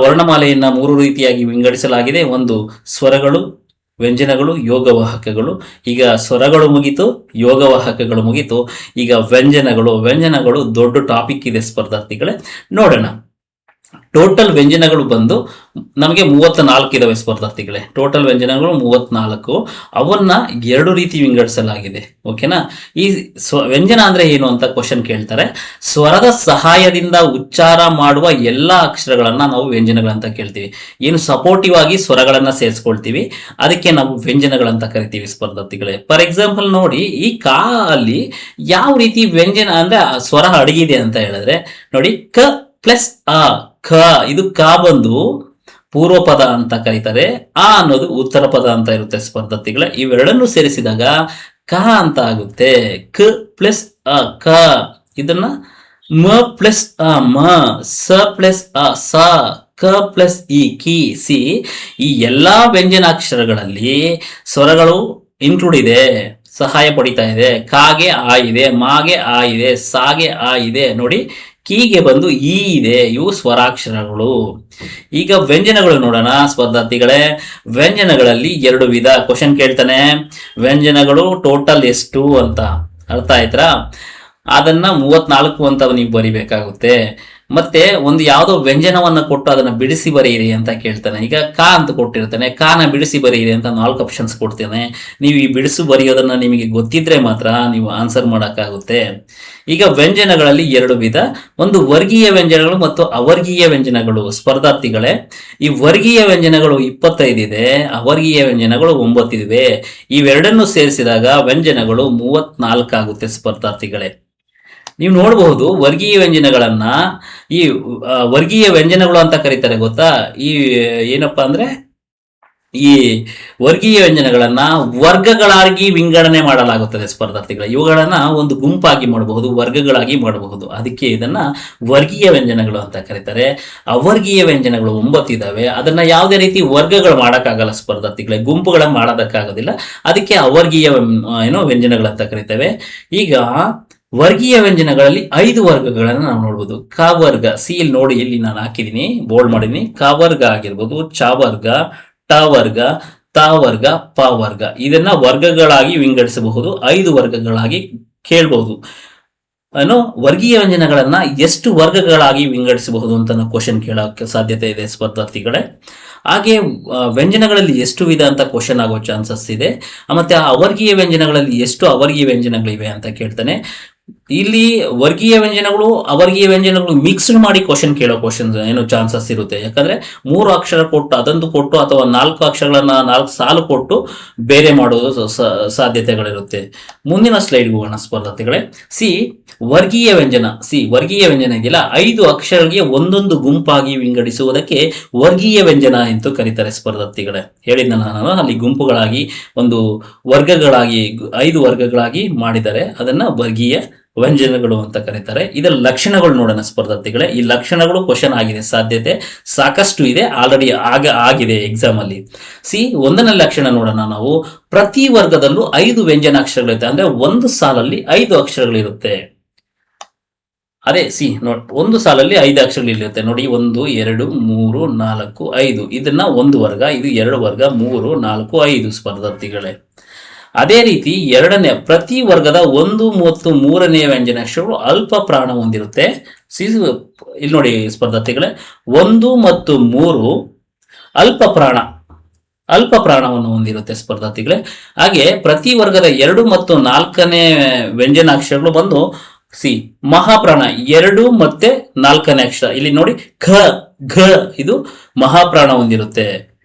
ವರ್ಣಮಾಲೆಯನ್ನ 3 ರೀತಿಯಾಗಿ ವಿಂಗಡಿಸಲಾಗಿದೆ. ಒಂದು ಸ್ವರಗಳು, ವ್ಯಂಜನಗಳು, ಯೋಗವಾಹಕಗಳು. ಈಗ ಸ್ವರಗಳು ಮುಗೀತು, ಯೋಗವಾಹಕಗಳು ಮುಗೀತು. ಈಗ ವ್ಯಂಜನಗಳು ದೊಡ್ಡ ಟಾಪಿಕ್ ಇದೆ ಸ್ಪರ್ಧಾರ್ಥಿಗಳೇ, ನೋಡೋಣ. ಟೋಟಲ್ ವ್ಯಂಜನಗಳು ಬಂದು ನಮಗೆ 34 ಇದಾವೆ ಸ್ಪರ್ಧಾರ್ಥಿಗಳೇ. ಟೋಟಲ್ ವ್ಯಂಜನಗಳು 34. ಅವನ್ನ 2 ರೀತಿ ವಿಂಗಡಿಸಲಾಗಿದೆ. ಓಕೆನಾ. ಈ ವ್ಯಂಜನ ಅಂದ್ರೆ ಏನು ಅಂತ ಕ್ವಶನ್ ಕೇಳ್ತಾರೆ. ಸ್ವರದ ಸಹಾಯದಿಂದ ಉಚ್ಚಾರ ಮಾಡುವ ಎಲ್ಲಾ ಅಕ್ಷರಗಳನ್ನ ನಾವು ವ್ಯಂಜನಗಳಂತ ಕೇಳ್ತೀವಿ. ಏನು ಸಪೋರ್ಟಿವ್ ಆಗಿ ಸ್ವರಗಳನ್ನ ಸೇರಿಸ್ಕೊಳ್ತೀವಿ, ಅದಕ್ಕೆ ನಾವು ವ್ಯಂಜನಗಳಂತ ಕರಿತೀವಿ ಸ್ಪರ್ಧಾರ್ಥಿಗಳೇ. ಫಾರ್ ಎಕ್ಸಾಂಪಲ್ ನೋಡಿ, ಈ ಕಾ ಅಲ್ಲಿ ಯಾವ ರೀತಿ ವ್ಯಂಜನ ಅಂದ್ರೆ ಸ್ವರ ಅಡಗಿದೆ ಅಂತ ಹೇಳಿದ್ರೆ ನೋಡಿ, ಕ ಪ್ಲಸ್ ಆ, ಖ, ಇದು ಕ ಬಂದು ಪೂರ್ವ ಪದ ಅಂತ ಕರೀತಾರೆ, ಆ ಅನ್ನೋದು ಉತ್ತರ ಪದ ಅಂತ ಇರುತ್ತೆ ಸ್ಪರ್ಧಾರ್ಥಿಗಳ. ಇವೆರಡನ್ನು ಸೇರಿಸಿದಾಗ ಕ ಅಂತ ಆಗುತ್ತೆ. ಕ ಪ್ಲಸ್ ಅ, ಕ. ಇದನ್ನ ಮ ಪ್ಲಸ್ ಅ, ಮ. ಸ ಪ್ಲಸ್ ಅ, ಸ. ಕ ಪ್ಲಸ್ ಇ, ಕಿ. ಸಿ, ಈ ಎಲ್ಲಾ ವ್ಯಂಜನಾಕ್ಷರಗಳಲ್ಲಿ ಸ್ವರಗಳು ಇನ್ಕ್ಲೂಡ್ ಇದೆ, ಸಹಾಯ ಪಡಿತಾ ಇದೆ. ಕಾಗೆ ಆ ಇದೆ, ಮಾಗೆ ಆ ಇದೆ, ಸಾಗೆ ಆ ಇದೆ ನೋಡಿ, ಕೀಗೆ ಬಂದು ಈ ಇದೆ. ಇವು ಸ್ವರಾಕ್ಷರಗಳು. ಈಗ ವ್ಯಂಜನಗಳು ನೋಡೋಣ ಸ್ಪರ್ಧಾರ್ಥಿಗಳೇ. ವ್ಯಂಜನಗಳಲ್ಲಿ 2 ವಿಧ. ಕ್ವಶನ್ ಕೇಳ್ತಾನೆ, ವ್ಯಂಜನಗಳು ಟೋಟಲ್ ಎಷ್ಟು ಅಂತ. ಅರ್ಥ ಆಯ್ತಾ? ಅದನ್ನ 34 ಅಂತ ನೀವು ಬರಿಬೇಕಾಗುತ್ತೆ. ಮತ್ತೆ ಒಂದು ಯಾವುದೋ ವ್ಯಂಜನವನ್ನ ಕೊಟ್ಟು ಅದನ್ನ ಬಿಡಿಸಿ ಬರೆಯಿರಿ ಅಂತ ಕೇಳ್ತಾನೆ. ಈಗ ಕಾ ಅಂತ ಕೊಟ್ಟಿರ್ತಾನೆ, ಕಾನ ಬಿಡಿಸಿ ಬರೆಯಿರಿ ಅಂತ 4 ಆಪ್ಷನ್ಸ್ ಕೊಡ್ತೇನೆ. ನೀವು ಈ ಬಿಡಿಸು ಬರೆಯೋದನ್ನ ನಿಮಗೆ ಗೊತ್ತಿದ್ರೆ ಮಾತ್ರ ನೀವು ಆನ್ಸರ್ ಮಾಡಕ್ಕಾಗುತ್ತೆ. ಈಗ ವ್ಯಂಜನಗಳಲ್ಲಿ 2 ವಿಧ. ಒಂದು ವರ್ಗೀಯ ವ್ಯಂಜನಗಳು ಮತ್ತು ಅವರ್ಗೀಯ ವ್ಯಂಜನಗಳು. ಸ್ಪರ್ಧಾರ್ಥಿಗಳೇ, ಈ ವರ್ಗೀಯ ವ್ಯಂಜನಗಳು 25 ಇದೆ, ಅವರ್ಗೀಯ ವ್ಯಂಜನಗಳು 9 ಇವೆ. ಇವೆರಡನ್ನು ಸೇರಿಸಿದಾಗ ವ್ಯಂಜನಗಳು 34 ಆಗುತ್ತೆ ಸ್ಪರ್ಧಾರ್ಥಿಗಳೇ. ನೀವು ನೋಡಬಹುದು ವರ್ಗೀಯ ವ್ಯಂಜನಗಳನ್ನ ಈ ವರ್ಗೀಯ ವ್ಯಂಜನಗಳು ಅಂತ ಕರೀತಾರೆ ಗೊತ್ತಾ. ಈ ಏನಪ್ಪಾ ಅಂದ್ರೆ ಈ ವರ್ಗೀಯ ವ್ಯಂಜನಗಳನ್ನ ವರ್ಗಗಳಾಗಿ ವಿಂಗಡಣೆ ಮಾಡಲಾಗುತ್ತದೆ ಸ್ಪರ್ಧಾರ್ಥಿಗಳು. ಇವುಗಳನ್ನ ಒಂದು ಗುಂಪಾಗಿ ಮಾಡಬಹುದು, ವರ್ಗಗಳಾಗಿ ಮಾಡಬಹುದು. ಅದಕ್ಕೆ ಇದನ್ನ ವರ್ಗೀಯ ವ್ಯಂಜನಗಳು ಅಂತ ಕರೀತಾರೆ. ಅವರ್ಗೀಯ ವ್ಯಂಜನಗಳು 9 ಇದಾವೆ. ಅದನ್ನ ಯಾವುದೇ ರೀತಿ ವರ್ಗಗಳು ಮಾಡಕ್ಕಾಗಲ್ಲ ಸ್ಪರ್ಧಾರ್ಥಿಗಳೇ, ಗುಂಪುಗಳನ್ನ ಮಾಡೋದಕ್ಕಾಗೋದಿಲ್ಲ. ಅದಕ್ಕೆ ಅವರ್ಗೀಯ ವ್ಯಂಜನಗಳಂತ ಕರಿತೇವೆ. ಈಗ ವರ್ಗೀಯ ವ್ಯಂಜನಗಳಲ್ಲಿ 5 ವರ್ಗಗಳನ್ನು ನಾವು ನೋಡ್ಬೋದು. ಕ ವರ್ಗ, ಸಿ ಇಲ್ಲಿ ನೋಡಿ, ಇಲ್ಲಿ ನಾನು ಹಾಕಿದೀನಿ, ಬೋಲ್ಡ್ ಮಾಡಿದೀನಿ. ಕ ವರ್ಗ ಆಗಿರ್ಬೋದು, ಚ ವರ್ಗ, ಟ ವರ್ಗ, ತ ವರ್ಗ, ಪ ವರ್ಗ. ಇದನ್ನ ವರ್ಗಗಳಾಗಿ ವಿಂಗಡಿಸಬಹುದು, 5 ವರ್ಗಗಳಾಗಿ ಕೇಳಬಹುದು. ವರ್ಗೀಯ ವ್ಯಂಜನಗಳನ್ನ ಎಷ್ಟು ವರ್ಗಗಳಾಗಿ ವಿಂಗಡಿಸಬಹುದು ಅಂತ ನಾವು ಕ್ವಶನ್ ಕೇಳೋಕೆ ಸಾಧ್ಯತೆ ಇದೆ ಸ್ಪರ್ಧಾರ್ಥಿಗಳೇ. ಹಾಗೆ ವ್ಯಂಜನಗಳಲ್ಲಿ ಎಷ್ಟು ವಿಧ ಅಂತ ಕ್ವಶನ್ ಆಗೋ ಚಾನ್ಸಸ್ ಇದೆ. ಮತ್ತೆ ಅವರ್ಗೀಯ ವ್ಯಂಜನಗಳಲ್ಲಿ ಎಷ್ಟು ಅವರ್ಗೀಯ ವ್ಯಂಜನಗಳಿವೆ ಅಂತ ಕೇಳ್ತಾನೆ. ಇಲ್ಲಿ ವರ್ಗೀಯ ವ್ಯಂಜನಗಳು ಅವರ್ಗೀಯ ವ್ಯಂಜನಗಳು ಮಿಕ್ಸ್ಡ್ ಮಾಡಿ ಕ್ವಶನ್ ಕೇಳೋ ಚಾನ್ಸಸ್ ಇರುತ್ತೆ. ಯಾಕಂದ್ರೆ 3 ಅಕ್ಷರ ಕೊಟ್ಟು ಅದೊಂದು ಕೊಟ್ಟು ಅಥವಾ 4 ಅಕ್ಷರಗಳನ್ನ 4 ಸಾಲು ಕೊಟ್ಟು ಬೇರೆ ಮಾಡೋದು ಸಾಧ್ಯತೆಗಳಿರುತ್ತೆ. ಮುಂದಿನ ಸ್ಲೈಡ್ಗೆ ಹೋಗೋಣ ಸ್ಪರ್ಧಾರ್ಥಿಗಳೇ. ವರ್ಗೀಯ ವ್ಯಂಜನ ಇದೆಯಲ್ಲ, 5 ಅಕ್ಷರಗಳಿಗೆ ಒಂದೊಂದು ಗುಂಪಾಗಿ ವಿಂಗಡಿಸುವುದಕ್ಕೆ ವರ್ಗೀಯ ವ್ಯಂಜನ ಎಂದು ಕರೀತಾರೆ ಸ್ಪರ್ಧಾರ್ಥಿಗಳೇ. ಹೇಳಿದ್ನ ನಾನು, ಅಲ್ಲಿ ಗುಂಪುಗಳಾಗಿ ಒಂದು ವರ್ಗಗಳಾಗಿ 5 ವರ್ಗಗಳಾಗಿ ಮಾಡಿದರೆ ಅದನ್ನ ವರ್ಗೀಯ ವ್ಯಂಜನಗಳು ಅಂತ ಕರೀತಾರೆ. ಇದರ ಲಕ್ಷಣಗಳು ನೋಡೋಣ ಸ್ಪರ್ಧಾರ್ಥಿಗಳೇ. ಈ ಲಕ್ಷಣಗಳು ಕ್ವಶನ್ ಆಗಿದೆ ಸಾಧ್ಯತೆ ಸಾಕಷ್ಟು ಇದೆ, ಆಲ್ರೆಡಿ ಆಗಿದೆ ಎಕ್ಸಾಮ್ ಅಲ್ಲಿ. ಒಂದನೇ ಲಕ್ಷಣ ನೋಡೋಣ ನಾವು. ಪ್ರತಿ ವರ್ಗದಲ್ಲೂ 5 ವ್ಯಂಜನಾಕ್ಷರಗಳಿರುತ್ತೆ. ಅಂದ್ರೆ ಒಂದು ಸಾಲಲ್ಲಿ 5 ಅಕ್ಷರಗಳಿರುತ್ತೆ. ಅದೇ ಒಂದು ಸಾಲಲ್ಲಿ 5 ಅಕ್ಷರಗಳಿರುತ್ತೆ ನೋಡಿ. 1 2 3 4 5. ಇದನ್ನ ಒಂದು ವರ್ಗ, ಇದು 2 ವರ್ಗ, 3 4 5 ಸ್ಪರ್ಧಾರ್ಥಿಗಳೇ. ಅದೇ ರೀತಿ ಪ್ರತಿ ವರ್ಗದ 1 ಮತ್ತು 3ನೇ ವ್ಯಂಜನಾಕ್ಷರಗಳು ಅಲ್ಪ ಪ್ರಾಣ ಹೊಂದಿರುತ್ತೆ. ಇಲ್ಲಿ ನೋಡಿ ಸ್ಪರ್ಧಾರ್ಥಿಗಳೇ, 1 ಮತ್ತು 3 ಅಲ್ಪ ಪ್ರಾಣವನ್ನು ಹೊಂದಿರುತ್ತೆ ಸ್ಪರ್ಧಾರ್ಥಿಗಳೇ. ಹಾಗೆ ಪ್ರತಿ ವರ್ಗದ 2 ಮತ್ತು 4ನೇ ವ್ಯಂಜನಾಕ್ಷರಗಳು ಬಂದು ಮಹಾಪ್ರಾಣ, 2 ಮತ್ತೆ 4ನೇ ಅಕ್ಷರ. ಇಲ್ಲಿ ನೋಡಿ ಘ, ಇದು ಮಹಾಪ್ರಾಣ ಹೊಂದಿರುತ್ತೆ.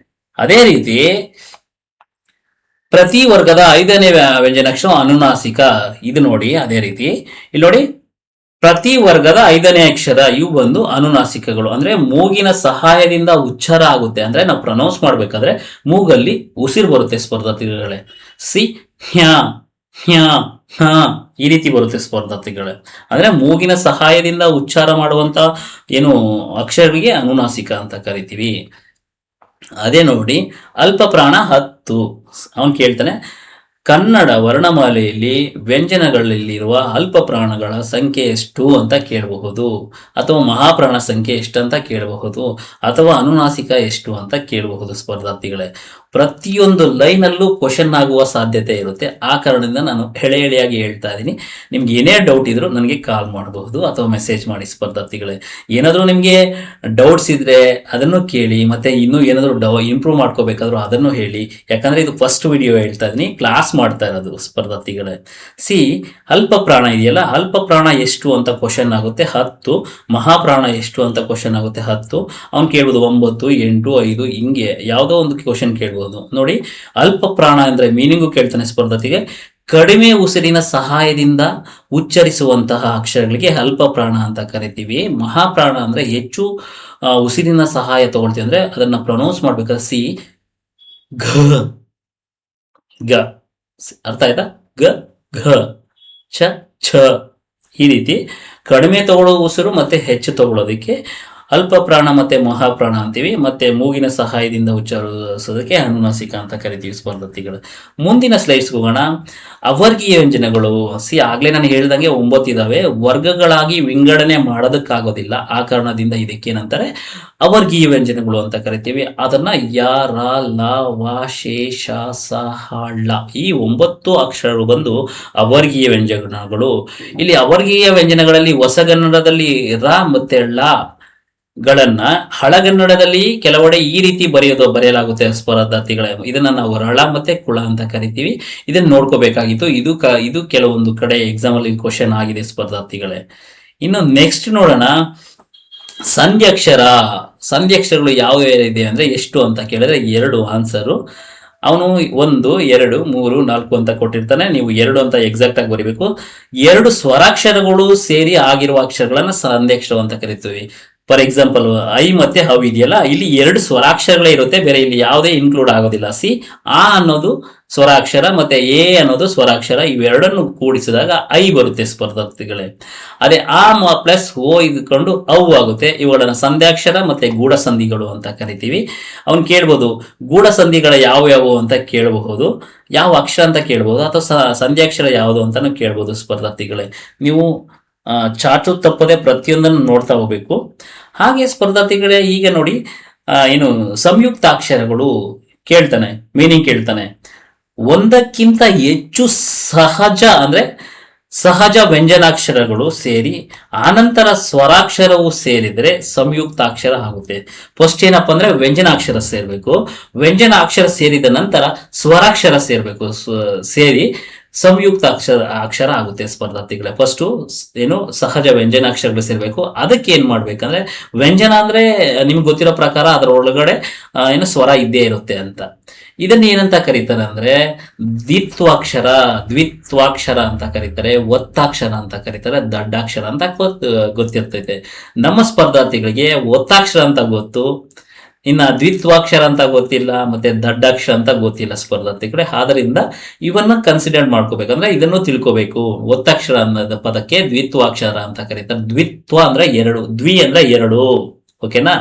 ಅದೇ ರೀತಿ ಪ್ರತಿ ವರ್ಗದ 5ನೇ ವ್ಯಂಜನಾಕ್ಷರ ಅನುನಾಸಿಕ. ಇದು ನೋಡಿ, ಅದೇ ರೀತಿ ಇಲ್ಲಿ ನೋಡಿ, ಪ್ರತಿ ವರ್ಗದ 5ನೇ ಅಕ್ಷರ ಇವು ಬಂದು ಅನುನಾಸಿಕಗಳು. ಅಂದ್ರೆ ಮೂಗಿನ ಸಹಾಯದಿಂದ ಉಚ್ಚಾರ ಆಗುತ್ತೆ. ಅಂದ್ರೆ ನಾವು ಪ್ರೊನೌನ್ಸ್ ಮಾಡ್ಬೇಕಾದ್ರೆ ಮೂಗಲ್ಲಿ ಉಸಿರು ಬರುತ್ತೆ ಸ್ಪರ್ಧಾರ್ಥಿಗಳೇ. ಈ ರೀತಿ ಬರುತ್ತೆ ಸ್ಪರ್ಧಾರ್ಥಿಗಳೇ. ಅಂದ್ರೆ ಮೂಗಿನ ಸಹಾಯದಿಂದ ಉಚ್ಚಾರ ಮಾಡುವಂತ ಅಕ್ಷರಗಳಿಗೆ ಅನುನಾಸಿಕ ಅಂತ ಕರಿತೀವಿ. ಅದೇ ನೋಡಿ, ಅಲ್ಪ ಪ್ರಾಣ 10. ಅವನು ಕೇಳ್ತಾನೆ, ಕನ್ನಡ ವರ್ಣಮಾಲೆಯಲ್ಲಿ ವ್ಯಂಜನಗಳಲ್ಲಿರುವ ಅಲ್ಪ ಪ್ರಾಣಗಳ ಸಂಖ್ಯೆ ಎಷ್ಟು ಅಂತ ಕೇಳಬಹುದು, ಅಥವಾ ಮಹಾಪ್ರಾಣ ಸಂಖ್ಯೆ ಎಷ್ಟು ಅಂತ ಕೇಳಬಹುದು, ಅಥವಾ ಅನುನಾಸಿಕ ಎಷ್ಟು ಅಂತ ಕೇಳಬಹುದು ಸ್ಪರ್ಧಾರ್ಥಿಗಳೇ. ಪ್ರತಿಯೊಂದು ಲೈನಲ್ಲೂ ಕ್ವಶನ್ ಆಗುವ ಸಾಧ್ಯತೆ ಇರುತ್ತೆ. ಆ ಕಾರಣದಿಂದ ನಾನು ಎಳೆಯಾಗಿ ಹೇಳ್ತಾ ಇದ್ದೀನಿ. ನಿಮ್ಗೆ ಏನೇ ಡೌಟ್ ಇದ್ರೂ ನನಗೆ ಕಾಲ್ ಮಾಡಬಹುದು ಅಥವಾ ಮೆಸೇಜ್ ಮಾಡಿ ಸ್ಪರ್ಧಾರ್ಥಿಗಳೇ. ಏನಾದರೂ ನಿಮಗೆ ಡೌಟ್ಸ್ ಇದ್ರೆ ಅದನ್ನು ಕೇಳಿ, ಮತ್ತೆ ಇನ್ನೂ ಏನಾದರೂ ಇಂಪ್ರೂವ್ ಮಾಡ್ಕೋಬೇಕಾದ್ರೂ ಅದನ್ನು ಹೇಳಿ. ಯಾಕಂದ್ರೆ ಇದು ಫಸ್ಟ್ ವಿಡಿಯೋ ಹೇಳ್ತಾ ಇದ್ದೀನಿ, ಕ್ಲಾಸ್ ಮಾಡ್ತಾ ಇರೋದು ಸ್ಪರ್ಧಾರ್ಥಿಗಳೇ. ಅಲ್ಪ ಪ್ರಾಣ ಇದೆಯಲ್ಲ, ಅಲ್ಪ ಪ್ರಾಣ ಎಷ್ಟು ಅಂತ ಕ್ವಶನ್ ಆಗುತ್ತೆ 10, ಮಹಾಪ್ರಾಣ ಎಷ್ಟು ಅಂತ ಕ್ವಶನ್ ಆಗುತ್ತೆ 10. ಅವ್ನು ಕೇಳ್ಬೋದು 9, 8, 5 ಹಿಂಗೆ ಯಾವುದೋ ಒಂದು ಕ್ವಶನ್ ಕೇಳ್ಬೋದು. ನೋಡಿ, ಅಲ್ಪ ಪ್ರಾಣ ಅಂದ್ರೆ ಮೀನಿಂಗು ಕೇಳ್ತಾನೆ ಸ್ಪರ್ಧಾರ್ಥಿಗೆ. ಕಡಿಮೆ ಉಸಿರಿನ ಸಹಾಯದಿಂದ ಉಚ್ಚರಿಸುವಂತಹ ಅಕ್ಷರಗಳಿಗೆ ಅಲ್ಪ ಪ್ರಾಣ ಅಂತ ಕರಿತೀವಿ. ಮಹಾಪ್ರಾಣ ಅಂದ್ರೆ ಹೆಚ್ಚು ಉಸಿರಿನ ಸಹಾಯ ತಗೊಳ್ತೀವಿ, ಅಂದ್ರೆ ಅದನ್ನ ಪ್ರೊನೌನ್ಸ್ ಮಾಡ್ಬೇಕಾದ್ರೆ ಘ ಗ, ಅರ್ಥ ಆಯ್ತಾ? ಗ ಘ ಛ ಛ ಈ ರೀತಿ ಕಡಿಮೆ ತಗೊಳ್ಳೋ ಉಸಿರು ಮತ್ತೆ ಹೆಚ್ಚು ತಗೊಳ್ಳೋದಕ್ಕೆ ಅಲ್ಪ ಪ್ರಾಣ ಮತ್ತೆ ಮಹಾಪ್ರಾಣ ಅಂತೀವಿ. ಮತ್ತೆ ಮೂಗಿನ ಸಹಾಯದಿಂದ ಉಚ್ಚರಿಸೋದಕ್ಕೆ ಅನುನಾಸಿಕ ಅಂತ ಕರಿತೀವಿ ಸ್ಪರ್ಧಾರ್ಥಿಗಳು. ಮುಂದಿನ ಸ್ಲೈಡ್ಸ್ ಹೋಗೋಣ. ಅವರ್ಗೀಯ ವ್ಯಂಜನಗಳು. ಆಗ್ಲೇ ನಾನು ಹೇಳ್ದಂಗೆ 9 ಇದಾವೆ. ವರ್ಗಗಳಾಗಿ ವಿಂಗಡಣೆ ಮಾಡೋದಕ್ಕಾಗೋದಿಲ್ಲ. ಆ ಕಾರಣದಿಂದ ಇದಕ್ಕೇನಂತಾರೆ ಅವರ್ಗೀಯ ವ್ಯಂಜನಗಳು ಅಂತ ಕರಿತೀವಿ. ಅದನ್ನ ಯ, ರ, ಲ, ವ, ಶೇ, ಶ, ಸ, ಹ, ಳ ಈ 9 ಅಕ್ಷರಗಳು ಬಂದು ಅವರ್ಗೀಯ ವ್ಯಂಜನಗಳು. ಇಲ್ಲಿ ಅವರ್ಗೀಯ ವ್ಯಂಜನಗಳಲ್ಲಿ ಹೊಸಗನ್ನಡದಲ್ಲಿ ರ ಮತ್ತೆ ಳ ಗಳನ್ನ ಹಳಗನ್ನಡದಲ್ಲಿ ಕೆಲವೆಡೆ ಈ ರೀತಿ ಬರೆಯಲಾಗುತ್ತೆ ಸ್ಪರ್ಧಾರ್ಥಿಗಳೇ. ಇದನ್ನ ನಾವು ರಳ ಮತ್ತೆ ಕುಳ ಅಂತ ಕರಿತೀವಿ. ಇದನ್ನ ನೋಡ್ಕೋಬೇಕಾಗಿತ್ತು. ಇದು ಕೆಲವೊಂದು ಕಡೆ ಎಕ್ಸಾಮ್ ಅಲ್ಲಿ ಕ್ವಶನ್ ಆಗಿದೆ ಸ್ಪರ್ಧಾರ್ಥಿಗಳೇ. ಇನ್ನು ನೆಕ್ಸ್ಟ್ ನೋಡೋಣ, ಸಂಧ್ಯಕ್ಷರಗಳು ಯಾವ ಇದೆ ಅಂದ್ರೆ ಎಷ್ಟು ಅಂತ ಕೇಳಿದ್ರೆ 2 ಆನ್ಸರು. ಅವನು 1, 2, 3, 4 ಅಂತ ಕೊಟ್ಟಿರ್ತಾನೆ. ನೀವು 2 ಅಂತ ಎಕ್ಸಾಕ್ಟ್ ಆಗಿ ಬರೀಬೇಕು. 2 ಸ್ವರಾಕ್ಷರಗಳು ಸೇರಿ ಆಗಿರುವ ಅಕ್ಷರಗಳನ್ನ ಸಂಧ್ಯಕ್ಷರ ಅಂತ ಕರಿತೀವಿ. ಫಾರ್ ಎಕ್ಸಾಂಪಲ್ ಐ ಮತ್ತೆ ಹವ್ ಇದೆಯಲ್ಲ, ಇಲ್ಲಿ 2 ಸ್ವರಾಕ್ಷರಗಳೇ ಇರುತ್ತೆ, ಬೇರೆ ಇಲ್ಲಿ ಯಾವುದೇ ಇನ್ಕ್ಲೂಡ್ ಆಗೋದಿಲ್ಲ. ಆ ಅನ್ನೋದು ಸ್ವರಾಕ್ಷರ ಮತ್ತೆ ಎ ಅನ್ನೋದು ಸ್ವರಾಕ್ಷರ, ಇವೆರಡನ್ನು ಕೂಡಿಸಿದಾಗ ಐ ಬರುತ್ತೆ ಸ್ಪರ್ಧಾರ್ಥಿಗಳೇ. ಅದೇ ಆ ಪ್ಲಸ್ ಓ ಇದ್ಕೊಂಡು ಅವು ಆಗುತ್ತೆ. ಇವುಗಳನ್ನ ಸಂಧ್ಯಾಕ್ಷರ ಮತ್ತೆ ಗೂಢಸಂಧಿಗಳು ಅಂತ ಕರಿತೀವಿ. ಅವ್ನು ಕೇಳ್ಬೋದು ಗೂಢಸಂಧಿಗಳ ಯಾವ್ಯಾವು ಅಂತ ಕೇಳಬಹುದು, ಯಾವ ಅಕ್ಷರ ಅಂತ ಕೇಳ್ಬೋದು, ಅಥವಾ ಸಂಧ್ಯಾಕ್ಷರ ಯಾವುದು ಅಂತಾನು ಕೇಳ್ಬೋದು ಸ್ಪರ್ಧಾರ್ಥಿಗಳೇ. ನೀವು ಚಾಚು ತಪ್ಪದೆ ಪ್ರತಿಯೊಂದನ್ನು ನೋಡ್ತಾ ಹೋಗ್ಬೇಕು. ಹಾಗೆ ಸ್ಪರ್ಧಾರ್ಥಿಗಳೇ, ಈಗ ನೋಡಿ ಏನು ಸಂಯುಕ್ತಾಕ್ಷರಗಳು ಕೇಳ್ತಾನೆ, ಮೀನಿಂಗ್ ಕೇಳ್ತಾನೆ. ಒಂದಕ್ಕಿಂತ ಹೆಚ್ಚು ಸಹಜ ವ್ಯಂಜನಾಕ್ಷರಗಳು ಸೇರಿ ಆನಂತರ ಸ್ವರಾಕ್ಷರವು ಸೇರಿದ್ರೆ ಸಂಯುಕ್ತಾಕ್ಷರ ಆಗುತ್ತೆ. ಫಸ್ಟ್ ಏನಪ್ಪಾ ಅಂದ್ರೆ ವ್ಯಂಜನಾಕ್ಷರ ಸೇರ್ಬೇಕು, ವ್ಯಂಜನಾಕ್ಷರ ಸೇರಿದ ನಂತರ ಸ್ವರಾಕ್ಷರ ಸೇರಿ ಸಂಯುಕ್ತ ಅಕ್ಷರ ಆಗುತ್ತೆ ಸ್ಪರ್ಧಾರ್ಥಿಗಳೇ. ಫಸ್ಟ್ ಏನು ಸಹಜ ವ್ಯಂಜನಾಕ್ಷರಗಳು ಸೇರ್ಬೇಕು. ಅದಕ್ಕೆ ಏನ್ ಮಾಡ್ಬೇಕಂದ್ರೆ, ವ್ಯಂಜನ ಅಂದ್ರೆ ನಿಮ್ಗೆ ಗೊತ್ತಿರೋ ಪ್ರಕಾರ ಅದರ ಒಳಗಡೆ ಏನು ಸ್ವರ ಇದ್ದೇ ಇರುತ್ತೆ ಅಂತ. ಇದನ್ನ ಏನಂತ ಕರೀತಾರೆ ಅಂದ್ರೆ ದ್ವಿತ್ವಾಕ್ಷರ ಅಂತ ಕರೀತಾರೆ, ಒತ್ತಾಕ್ಷರ ಅಂತ ಕರೀತಾರೆ, ದಡ್ಡಾಕ್ಷರ ಅಂತ ಗೊತ್ತಿರ್ತೈತೆ. ನಮ್ಮ ಸ್ಪರ್ಧಾರ್ಥಿಗಳಿಗೆ ಒತ್ತಾಕ್ಷರ ಅಂತ ಗೊತ್ತು, ಇನ್ನ ದ್ವಿತ್ವಾಕ್ಷರ ಅಂತ ಗೊತ್ತಿಲ್ಲ, ಮತ್ತೆ ದಡ್ಡಾಕ್ಷರ ಅಂತ ಗೊತ್ತಿಲ್ಲ ಸ್ಪರ್ಧಾರ್ಥಿಗಳೇ. ಆದ್ರಿಂದ ಇವನ್ನ ಕನ್ಸಿಡರ್ ಮಾಡ್ಕೋಬೇಕಂದ್ರೆ ಇದನ್ನು ತಿಳ್ಕೋಬೇಕು. ಒತ್ತಾಕ್ಷರ ಅನ್ನೋದ ಪದಕ್ಕೆ ದ್ವಿತ್ವಾಕ್ಷರ ಅಂತ ಕರೀತಾರೆ. ದ್ವಿತ್ವ ಅಂದ್ರೆ 2, ದ್ವಿ ಅಂದ್ರೆ 2, ಓಕೆನಾ?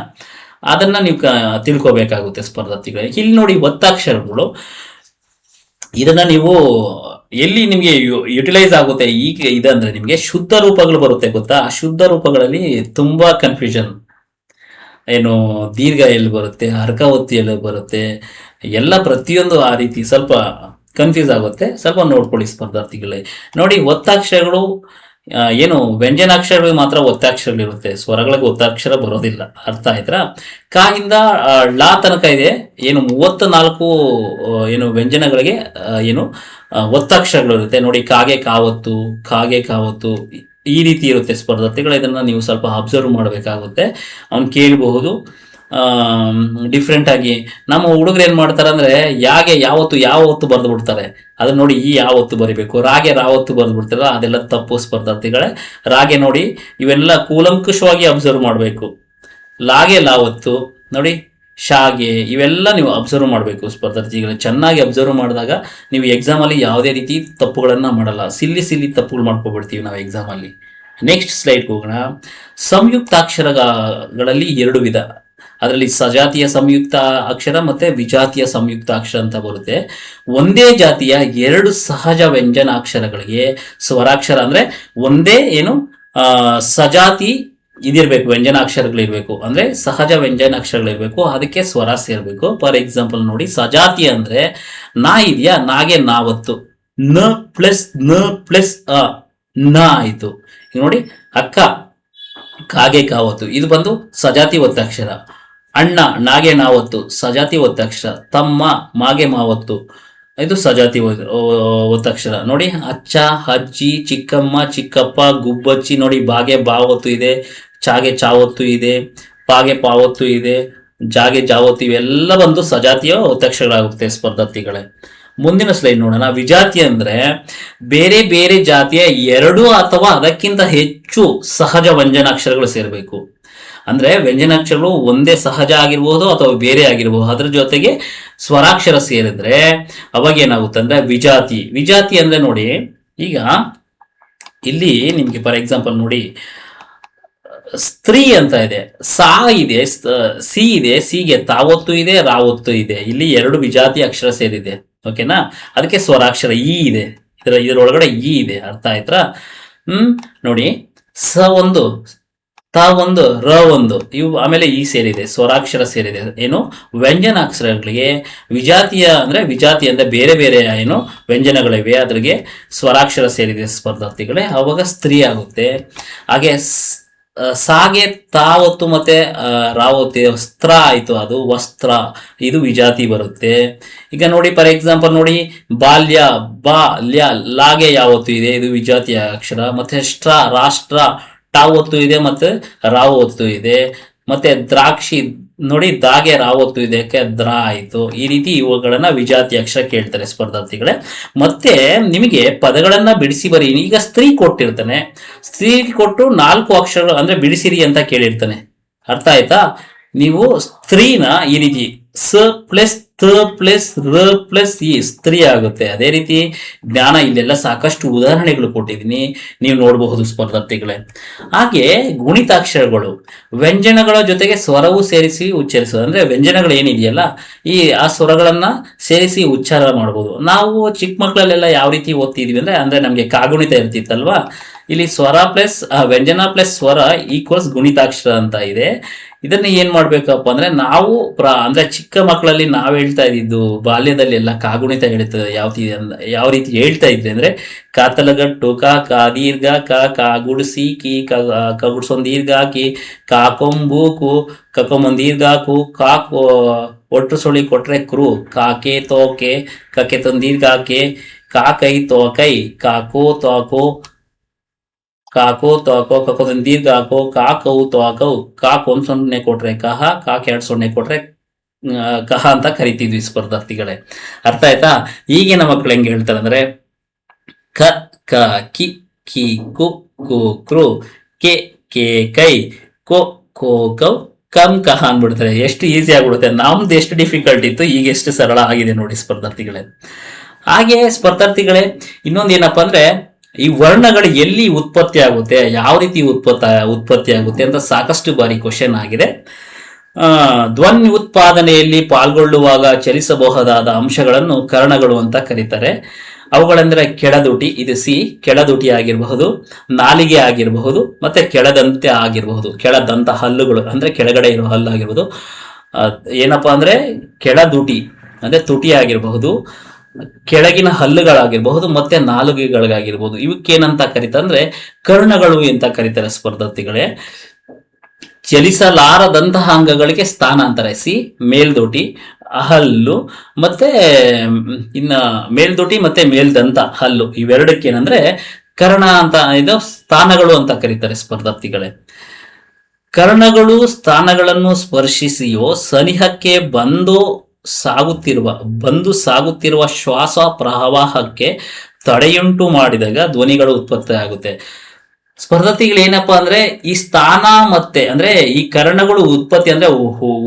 ಅದನ್ನ ನೀವು ತಿಳ್ಕೋಬೇಕಾಗುತ್ತೆ ಸ್ಪರ್ಧಾರ್ಥಿಗಳೇ. ಇಲ್ಲಿ ನೋಡಿ ಒತ್ತಾಕ್ಷರಗಳು, ಇದನ್ನ ನೀವು ಎಲ್ಲಿ ನಿಮ್ಗೆ ಯುಟಿಲೈಸ್ ಆಗುತ್ತೆ ಈಗ ಇದಂದ್ರೆ ನಿಮ್ಗೆ ಶುದ್ಧ ರೂಪಗಳು ಬರುತ್ತೆ ಗೊತ್ತಾ. ಆ ಶುದ್ಧ ರೂಪಗಳಲ್ಲಿ ತುಂಬಾ ಕನ್ಫ್ಯೂಷನ್, ಏನು ದೀರ್ಘ ಎಲ್ಲಿ ಬರುತ್ತೆ, ಅರ್ಕಾವತಿ ಎಲ್ಲಿ ಬರುತ್ತೆ, ಎಲ್ಲ ಪ್ರತಿಯೊಂದು ಆ ರೀತಿ ಸ್ವಲ್ಪ ಕನ್ಫ್ಯೂಸ್ ಆಗುತ್ತೆ. ಸ್ವಲ್ಪ ನೋಡ್ಕೊಳ್ಳಿ ಸ್ಪರ್ಧಾರ್ಥಿಗಳೇ. ನೋಡಿ, ಒತ್ತಾಕ್ಷರಗಳು ಏನು ವ್ಯಂಜನಾಕ್ಷರಗಳು ಮಾತ್ರ ಒತ್ತಾಕ್ಷರಗಳಿರುತ್ತೆ, ಸ್ವರಗಳಿಗೆ ಒತ್ತಾಕ್ಷರ ಬರೋದಿಲ್ಲ. ಅರ್ಥ ಆಯ್ತಾ? ಕಾಯಿಂದ ಲಾ ತನಕ ಇದೆ, ಏನು 34 ಏನು ವ್ಯಂಜನಗಳಿಗೆ ಏನು ಒತ್ತಾಕ್ಷರಗಳು ಇರುತ್ತೆ. ನೋಡಿ, ಕಾಗೆ ಕಾವತ್ತು ಈ ರೀತಿ ಇರುತ್ತೆ ಸ್ಪರ್ಧಾರ್ಥಿಗಳು. ಇದನ್ನ ನೀವು ಸ್ವಲ್ಪ ಅಬ್ಸರ್ವ್ ಮಾಡಬೇಕಾಗುತ್ತೆ. ಅವ್ನು ಕೇಳಬಹುದು ಡಿಫ್ರೆಂಟ್ ಆಗಿ. ನಮ್ಮ ಹುಡುಗರು ಏನ್ ಮಾಡ್ತಾರೆ ಅಂದ್ರೆ ಯಾಗೆ ಯಾವತ್ತು ಬರೆದು ಬಿಡ್ತಾರೆ. ಅದನ್ನ ನೋಡಿ ಯಾವತ್ತು ಬರಿಬೇಕು, ರಾಗೆ ರಾವತ್ತು ಬರೆದು ಬಿಡ್ತಾರಲ್ಲ, ಅದೆಲ್ಲ ತಪ್ಪು ಸ್ಪರ್ಧಾರ್ಥಿಗಳೇ. ರಾಗೆ ನೋಡಿ ಇವೆಲ್ಲ ಕೂಲಂಕುಷವಾಗಿ ಅಬ್ಸರ್ವ್ ಮಾಡಬೇಕು. ಲಾಗೆ ಲಾವತ್ತು ನೋಡಿ, ಶಾಗೆ ಇವೆಲ್ಲ ನೀವು ಅಬ್ಸರ್ವ್ ಮಾಡಬೇಕು ಸ್ಪರ್ಧಾರ್ಥಿಗಳು. ಚೆನ್ನಾಗಿ ಅಬ್ಸರ್ವ್ ಮಾಡಿದಾಗ ನೀವು ಎಕ್ಸಾಮ್ ಅಲ್ಲಿ ಯಾವುದೇ ರೀತಿ ತಪ್ಪುಗಳನ್ನ ಮಾಡಲ್ಲ. ಸಿಲ್ಲಿ ತಪ್ಪುಗಳು ಮಾಡ್ಕೊಬಿಡ್ತೀವಿ ನಾವು ಎಕ್ಸಾಮ್ ಅಲ್ಲಿ. ನೆಕ್ಸ್ಟ್ ಸ್ಲೈಡ್ ಹೋಗೋಣ. ಸಂಯುಕ್ತಾಕ್ಷರಗಳಲ್ಲಿ 2 ವಿಧ. ಅದರಲ್ಲಿ ಸಜಾತಿಯ ಸಂಯುಕ್ತ ಅಕ್ಷರ ಮತ್ತೆ ವಿಜಾತಿಯ ಸಂಯುಕ್ತ ಅಕ್ಷರ ಅಂತ ಬರುತ್ತೆ. ಒಂದೇ ಜಾತಿಯ ಎರಡು ಸಹಜ ವ್ಯಂಜನಾಕ್ಷರಗಳಿಗೆ ಸ್ವರಾಕ್ಷರ ಅಂದ್ರೆ ಒಂದೇ ಏನು ಸಜಾತಿ ಇದಿರ್ಬೇಕು, ವ್ಯಂಜನಾಕ್ಷರಗಳಿರ್ಬೇಕು, ಅಂದ್ರೆ ಸಹಜ ವ್ಯಂಜನಾಕ್ಷರಗಳಿರ್ಬೇಕು, ಅದಕ್ಕೆ ಸ್ವರ ಸೇರ್ಬೇಕು. ಫಾರ್ ಎಕ್ಸಾಂಪಲ್ ನೋಡಿ, ಸಜಾತಿ ಅಂದ್ರೆ ನಾ ಇದೆಯಾ, ನಾಗೆ ನಾವತ್ತು, ನ ಪ್ಲಸ್ ಅ ನ ಆಯ್ತು. ನೋಡಿ, ಅಕ್ಕ ಕಾಗೆ ಕಾವತ್ತು, ಇದು ಬಂದು ಸಜಾತಿ ಒತ್ತಕ್ಷರ. ಅಣ್ಣ ನಾಗೆ ನಾವತ್ತು, ಸಜಾತಿ ಒತ್ತಕ್ಷರ. ತಮ್ಮ ಮಾಗೆ ಮಾವತ್ತು, ಇದು ಸಜಾತಿ ಒತ್ತಕ್ಷರ. ನೋಡಿ, ಅಚ್ಚ ಅಜ್ಜಿ ಚಿಕ್ಕಮ್ಮ ಚಿಕ್ಕಪ್ಪ ಗುಬ್ಬಚ್ಚಿ. ನೋಡಿ, ಬಾಗೆ ಬಾವತ್ತು ಇದೆ, ಚಾಗೆ ಚಾವತ್ತು ಇದೆ, ಪಾಗೆ ಪಾವತ್ತು ಇದೆ, ಜಾಗೆ ಜಾವತ್ತು, ಇವೆಲ್ಲ ಬಂದು ಸಜಾತಿಯ ಒತ್ತಕ್ಷರಗಳಾಗುತ್ತೆ ಸ್ಪರ್ಧಾರ್ಥಿಗಳೇ. ಮುಂದಿನ ಸ್ಲೈಡ್ ನೋಡೋಣ. ವಿಜಾತಿ ಅಂದ್ರೆ ಬೇರೆ ಬೇರೆ ಜಾತಿಯ ಎರಡು ಅಥವಾ ಅದಕ್ಕಿಂತ ಹೆಚ್ಚು ಸಹಜ ವ್ಯಂಜನಾಕ್ಷರಗಳು ಸೇರಬೇಕು. ಅಂದ್ರೆ ವ್ಯಂಜನಾಕ್ಷರಗಳು ಒಂದೇ ಸಹಜ ಆಗಿರ್ಬೋದು ಅಥವಾ ಬೇರೆ ಆಗಿರ್ಬೋದು, ಅದ್ರ ಜೊತೆಗೆ ಸ್ವರಾಕ್ಷರ ಸೇರಿದ್ರೆ ಅವಾಗ ಏನಾಗುತ್ತೆ ಅಂದ್ರೆ ವಿಜಾತಿ. ವಿಜಾತಿ ಅಂದ್ರೆ ನೋಡಿ, ಈಗ ಇಲ್ಲಿ ನಿಮ್ಗೆ ಫಾರ್ ಎಕ್ಸಾಂಪಲ್ ನೋಡಿ, ಸ್ತ್ರೀ ಅಂತ ಇದೆ, ಸಾ ಇದೆ, ಸಿ ಇದೆ, ಸಿಗೆ ತಾವತ್ತು ಇದೆ, ರಾವತ್ತು ಇದೆ. ಇಲ್ಲಿ ಎರಡು ವಿಜಾತಿ ಅಕ್ಷರ ಸೇರಿದೆ. ಓಕೆನಾ? ಅದಕ್ಕೆ ಸ್ವರಾಕ್ಷರ ಇ ಇದೆ, ಇದರೊಳಗಡೆ ಇ ಇದೆ. ಅರ್ಥ ಆಯ್ತಾ? ನೋಡಿ, ಸ ಒಂದು, ತ ಒಂದು, ರ ಒಂದು, ಇವು ಆಮೇಲೆ ಇ ಸೇರಿದೆ, ಸ್ವರಾಕ್ಷರ ಸೇರಿದೆ. ಏನು ವ್ಯಂಜನಾಕ್ಷರಗಳಿಗೆ ವಿಜಾತಿಯ ಅಂದ್ರೆ ವಿಜಾತಿ ಅಂದ್ರೆ ಬೇರೆ ಬೇರೆ ಏನು ವ್ಯಂಜನಗಳಿವೆ, ಅದ್ರಿಗೆ ಸ್ವರಾಕ್ಷರ ಸೇರಿದೆ ಸ್ಪರ್ಧಾರ್ಥಿಗಳೇ, ಅವಾಗ ಸ್ತ್ರೀ ಆಗುತ್ತೆ. ಹಾಗೆ ಸಾಗೆ ತಾವತ್ತು ಮತ್ತೆ ರಾವತ್ತು ವಸ್ತ್ರ ಆಯ್ತು, ಅದು ವಸ್ತ್ರ, ಇದು ವಿಜಾತಿ ಬರುತ್ತೆ. ಈಗ ನೋಡಿ, ಫಾರ್ ಎಕ್ಸಾಂಪಲ್ ನೋಡಿ, ಬಾಲ್ಯ ಬಾಲ್ಯ, ಲಾಗೆ ಯಾವತ್ತು ಇದೆ, ಇದು ವಿಜಾತಿಯ ಅಕ್ಷರ. ಮತ್ತೆ ರಾಷ್ಟ್ರ ಟಾವತ್ತು ಇದೆ ಮತ್ತೆ ರಾವತ್ತು ಇದೆ. ಮತ್ತೆ ದ್ರಾಕ್ಷಿ ನೋಡಿ, ದಾಗೆ ರಾವತ್ತು ಇದೆ, ದ್ರ ಆಯ್ತು. ಈ ರೀತಿ ಇವುಗಳನ್ನ ವಿಜಾತಿ ಅಕ್ಷರ ಕೇಳ್ತಾರೆ ಸ್ಪರ್ಧಾರ್ಥಿಗಳೇ. ಮತ್ತೆ ನಿಮಗೆ ಪದಗಳನ್ನ ಬಿಡಿಸಿ ಬರೀ. ಈಗ ಸ್ತ್ರೀ ಕೊಟ್ಟಿರ್ತಾನೆ, ಸ್ತ್ರೀ ಕೊಟ್ಟು 4 ಅಕ್ಷರ ಅಂದ್ರೆ ಬಿಡಿಸಿರಿ ಅಂತ ಕೇಳಿರ್ತಾನೆ. ಅರ್ಥ ಆಯ್ತಾ? ನೀವು ಸ್ತ್ರೀನ ಈ ರೀತಿ ಸ ಪ್ಲಸ್ ತ ಪ್ಲಸ್ ರ ಪ್ಲಸ್ ಇ ಸ್ತ್ರೀ ಆಗುತ್ತೆ. ಅದೇ ರೀತಿ ಜ್ಞಾನ ಇಲ್ಲೆಲ್ಲ ಸಾಕಷ್ಟು ಉದಾಹರಣೆಗಳು ಕೊಟ್ಟಿದ್ದೀನಿ, ನೀವು ನೋಡಬಹುದು ಸ್ಪರ್ಧಾರ್ಥಿಗಳೇ. ಹಾಗೆ ಗುಣಿತಾಕ್ಷರಗಳು ವ್ಯಂಜನಗಳ ಜೊತೆಗೆ ಸ್ವರವು ಸೇರಿಸಿ ಉಚ್ಚರಿಸೋದು. ಅಂದ್ರೆ ವ್ಯಂಜನಗಳು ಏನಿದೆಯಲ್ಲ, ಆ ಸ್ವರಗಳನ್ನ ಸೇರಿಸಿ ಉಚ್ಚಾರ ಮಾಡಬಹುದು. ನಾವು ಚಿಕ್ಕ ಮಕ್ಕಳಲ್ಲೆಲ್ಲ ಯಾವ ರೀತಿ ಓದ್ತಿದ್ವಿ ಅಂದ್ರೆ ನಮ್ಗೆ ಕಾಗುಣಿತ ಇರ್ತಿತ್ತಲ್ವಾ, ಇಲ್ಲಿ ಸ್ವರ ಪ್ಲಸ್ ವ್ಯಂಜನ ಪ್ಲಸ್ ಸ್ವರ ಈಕ್ವಲ್ಸ್ ಗುಣಿತಾಕ್ಷರ ಅಂತ ಇದೆ. ಇದನ್ನ ಏನ್ ಮಾಡ್ಬೇಕಪ್ಪ ಅಂದ್ರೆ ನಾವು ಅಂದ್ರೆ ಚಿಕ್ಕ ಮಕ್ಕಳಲ್ಲಿ ನಾವ್ ಹೇಳ್ತಾ ಇದ್ದಿದ್ದು ಬಾಲ್ಯದಲ್ಲಿ ಎಲ್ಲ ಕಾಗುಣಿತ ಹೇಳ್ತದೆ ಯಾವ ರೀತಿ ಹೇಳ್ತಾ ಇದ್ವಿ ಅಂದ್ರೆ ಕಾತಲಗಟ್ಟು ಕಾ ದೀರ್ಘ ಕಾ ಗುಡಿಸಿ ಕಿ ಕಗುಡ್ಸೊಂದ್ ದೀರ್ಘ ಕಿ ಕಾಕೊಂಬು ಕು ಕಕೊಂಬೊಂದ್ ದೀರ್ಘ ಕು ಒಟ್ಟು ಸುಳಿ ಕೊಟ್ರೆ ಕ್ರು ಕಾಕೆ ತೋಕೆ ಕಕ್ಕೆ ತೊಂದ್ ದೀರ್ಘ ಕಾ ಕೈ ತೋಕೈ ಕಾಕೋ ತೋಕೋ ಕಾಕೋ ತೋಕೋ ಕಕ್ಕೊಂದ್ ದೀರ್ಘ ಹಾಕೋ ಕಾಕೌ ತೋಕೌ ಕಾಕ್ 1 ಕೊಟ್ರೆ ಕಹ, ಕಾಕ್ 2 ಕೊಟ್ರೆ ಕಹ ಅಂತ ಕರಿತಿದ್ವಿ ಸ್ಪರ್ಧಾರ್ಥಿಗಳೇ. ಅರ್ಥ ಆಯ್ತಾ? ಈಗಿನ ಮಕ್ಕಳು ಹೆಂಗೆ ಹೇಳ್ತಾರೆ ಅಂದ್ರೆ ಕ ಕ ಕಿ ಕಿ ಕು ಕು ಕ್ರು ಕೆ ಕೆ ಕೈ ಕೋ ಕೋ ಕೌ ಕಮ್ ಕಹ ಅಂದ್ಬಿಡ್ತಾರೆ. ಎಷ್ಟು ಈಸಿ ಆಗ್ಬಿಡುತ್ತೆ. ನಮ್ದು ಎಷ್ಟು ಡಿಫಿಕಲ್ಟ್ ಇತ್ತು, ಈಗ ಎಷ್ಟು ಸರಳ ಆಗಿದೆ ನೋಡಿ ಸ್ಪರ್ಧಾರ್ಥಿಗಳೇ. ಹಾಗೆ ಸ್ಪರ್ಧಾರ್ಥಿಗಳೇ, ಇನ್ನೊಂದು ಏನಪ್ಪಾ ಅಂದ್ರೆ ಈ ವರ್ಣಗಳು ಎಲ್ಲಿ ಉತ್ಪತ್ತಿ ಆಗುತ್ತೆ, ಯಾವ ರೀತಿ ಉತ್ಪತ್ತಿ ಆಗುತ್ತೆ ಅಂತ ಸಾಕಷ್ಟು ಬಾರಿ ಕ್ವಶನ್ ಆಗಿದೆ. ಧ್ವನಿ ಉತ್ಪಾದನೆಯಲ್ಲಿ ಪಾಲ್ಗೊಳ್ಳುವಾಗ ಚಲಿಸಬಹುದಾದ ಅಂಶಗಳನ್ನು ಕರ್ಣಗಳು ಅಂತ ಕರೀತಾರೆ. ಅವುಗಳೆಂದ್ರೆ ಕೆಳದುಟಿ, ಇದು ಸಿ, ಕೆಳದುಟಿ ಆಗಿರಬಹುದು, ನಾಲಿಗೆ ಆಗಿರಬಹುದು, ಮತ್ತೆ ಕೆಳದಂತೆ ಆಗಿರಬಹುದು. ಕೆಳದಂತ ಹಲ್ಲುಗಳು ಅಂದ್ರೆ ಕೆಳಗಡೆ ಇರೋ ಹಲ್ಲು ಆಗಿರ್ಬೋದು. ಏನಪ್ಪಾ ಅಂದ್ರೆ ಕೆಳದುಟಿ ಅಂದ್ರೆ ತುಟಿ ಆಗಿರಬಹುದು, ಕೆಳಗಿನ ಹಲ್ಲುಗಳಾಗಿರಬಹುದು, ಮತ್ತೆ ನಾಲಿಗೆಗಳಿಗಾಗಿರ್ಬಹುದು. ಇವಕ್ಕೇನಂತ ಕರೀತಾರೆ ಕರ್ಣಗಳು ಅಂತ ಕರೀತಾರೆ ಸ್ಪರ್ಧಾರ್ಥಿಗಳೇ. ಚಲಿಸಲಾರದಂತಹ ಅಂಗಗಳಿಗೆ ಸ್ಥಾನ ಅಂತಾರೆ. ಸಿ ಮೇಲ್ದೋಟಿ, ಹಲ್ಲು, ಮತ್ತೆ ಇನ್ನ ಮೇಲ್ದೋಟಿ ಮತ್ತೆ ಮೇಲ್ದಂತ ಹಲ್ಲು, ಇವೆರಡಕ್ಕೇನಂದ್ರೆ ಕರ್ಣ ಅಂತ, ಇದು ಸ್ಥಾನಗಳು ಅಂತ ಕರೀತಾರೆ ಸ್ಪರ್ಧಾರ್ಥಿಗಳೇ. ಕರ್ಣಗಳು ಸ್ಥಾನಗಳನ್ನು ಸ್ಪರ್ಶಿಸಿಯೋ ಸನಿಹಕ್ಕೆ ಬಂದು ಸಾಗುತ್ತಿರುವ ಶ್ವಾಸ ಪ್ರವಾಹಕ್ಕೆ ತಡೆಯುಂಟು ಮಾಡಿದಾಗ ಧ್ವನಿಗಳು ಉತ್ಪತ್ತಿ ಆಗುತ್ತೆ. ಸ್ಪರ್ಧಾರ್ಥಿಗಳು ಏನಪ್ಪಾ ಅಂದ್ರೆ ಈ ಸ್ಥಾನ ಮತ್ತೆ ಅಂದ್ರೆ ಈ ಕರ್ಣಗಳು ಉತ್ಪತ್ತಿ ಅಂದ್ರೆ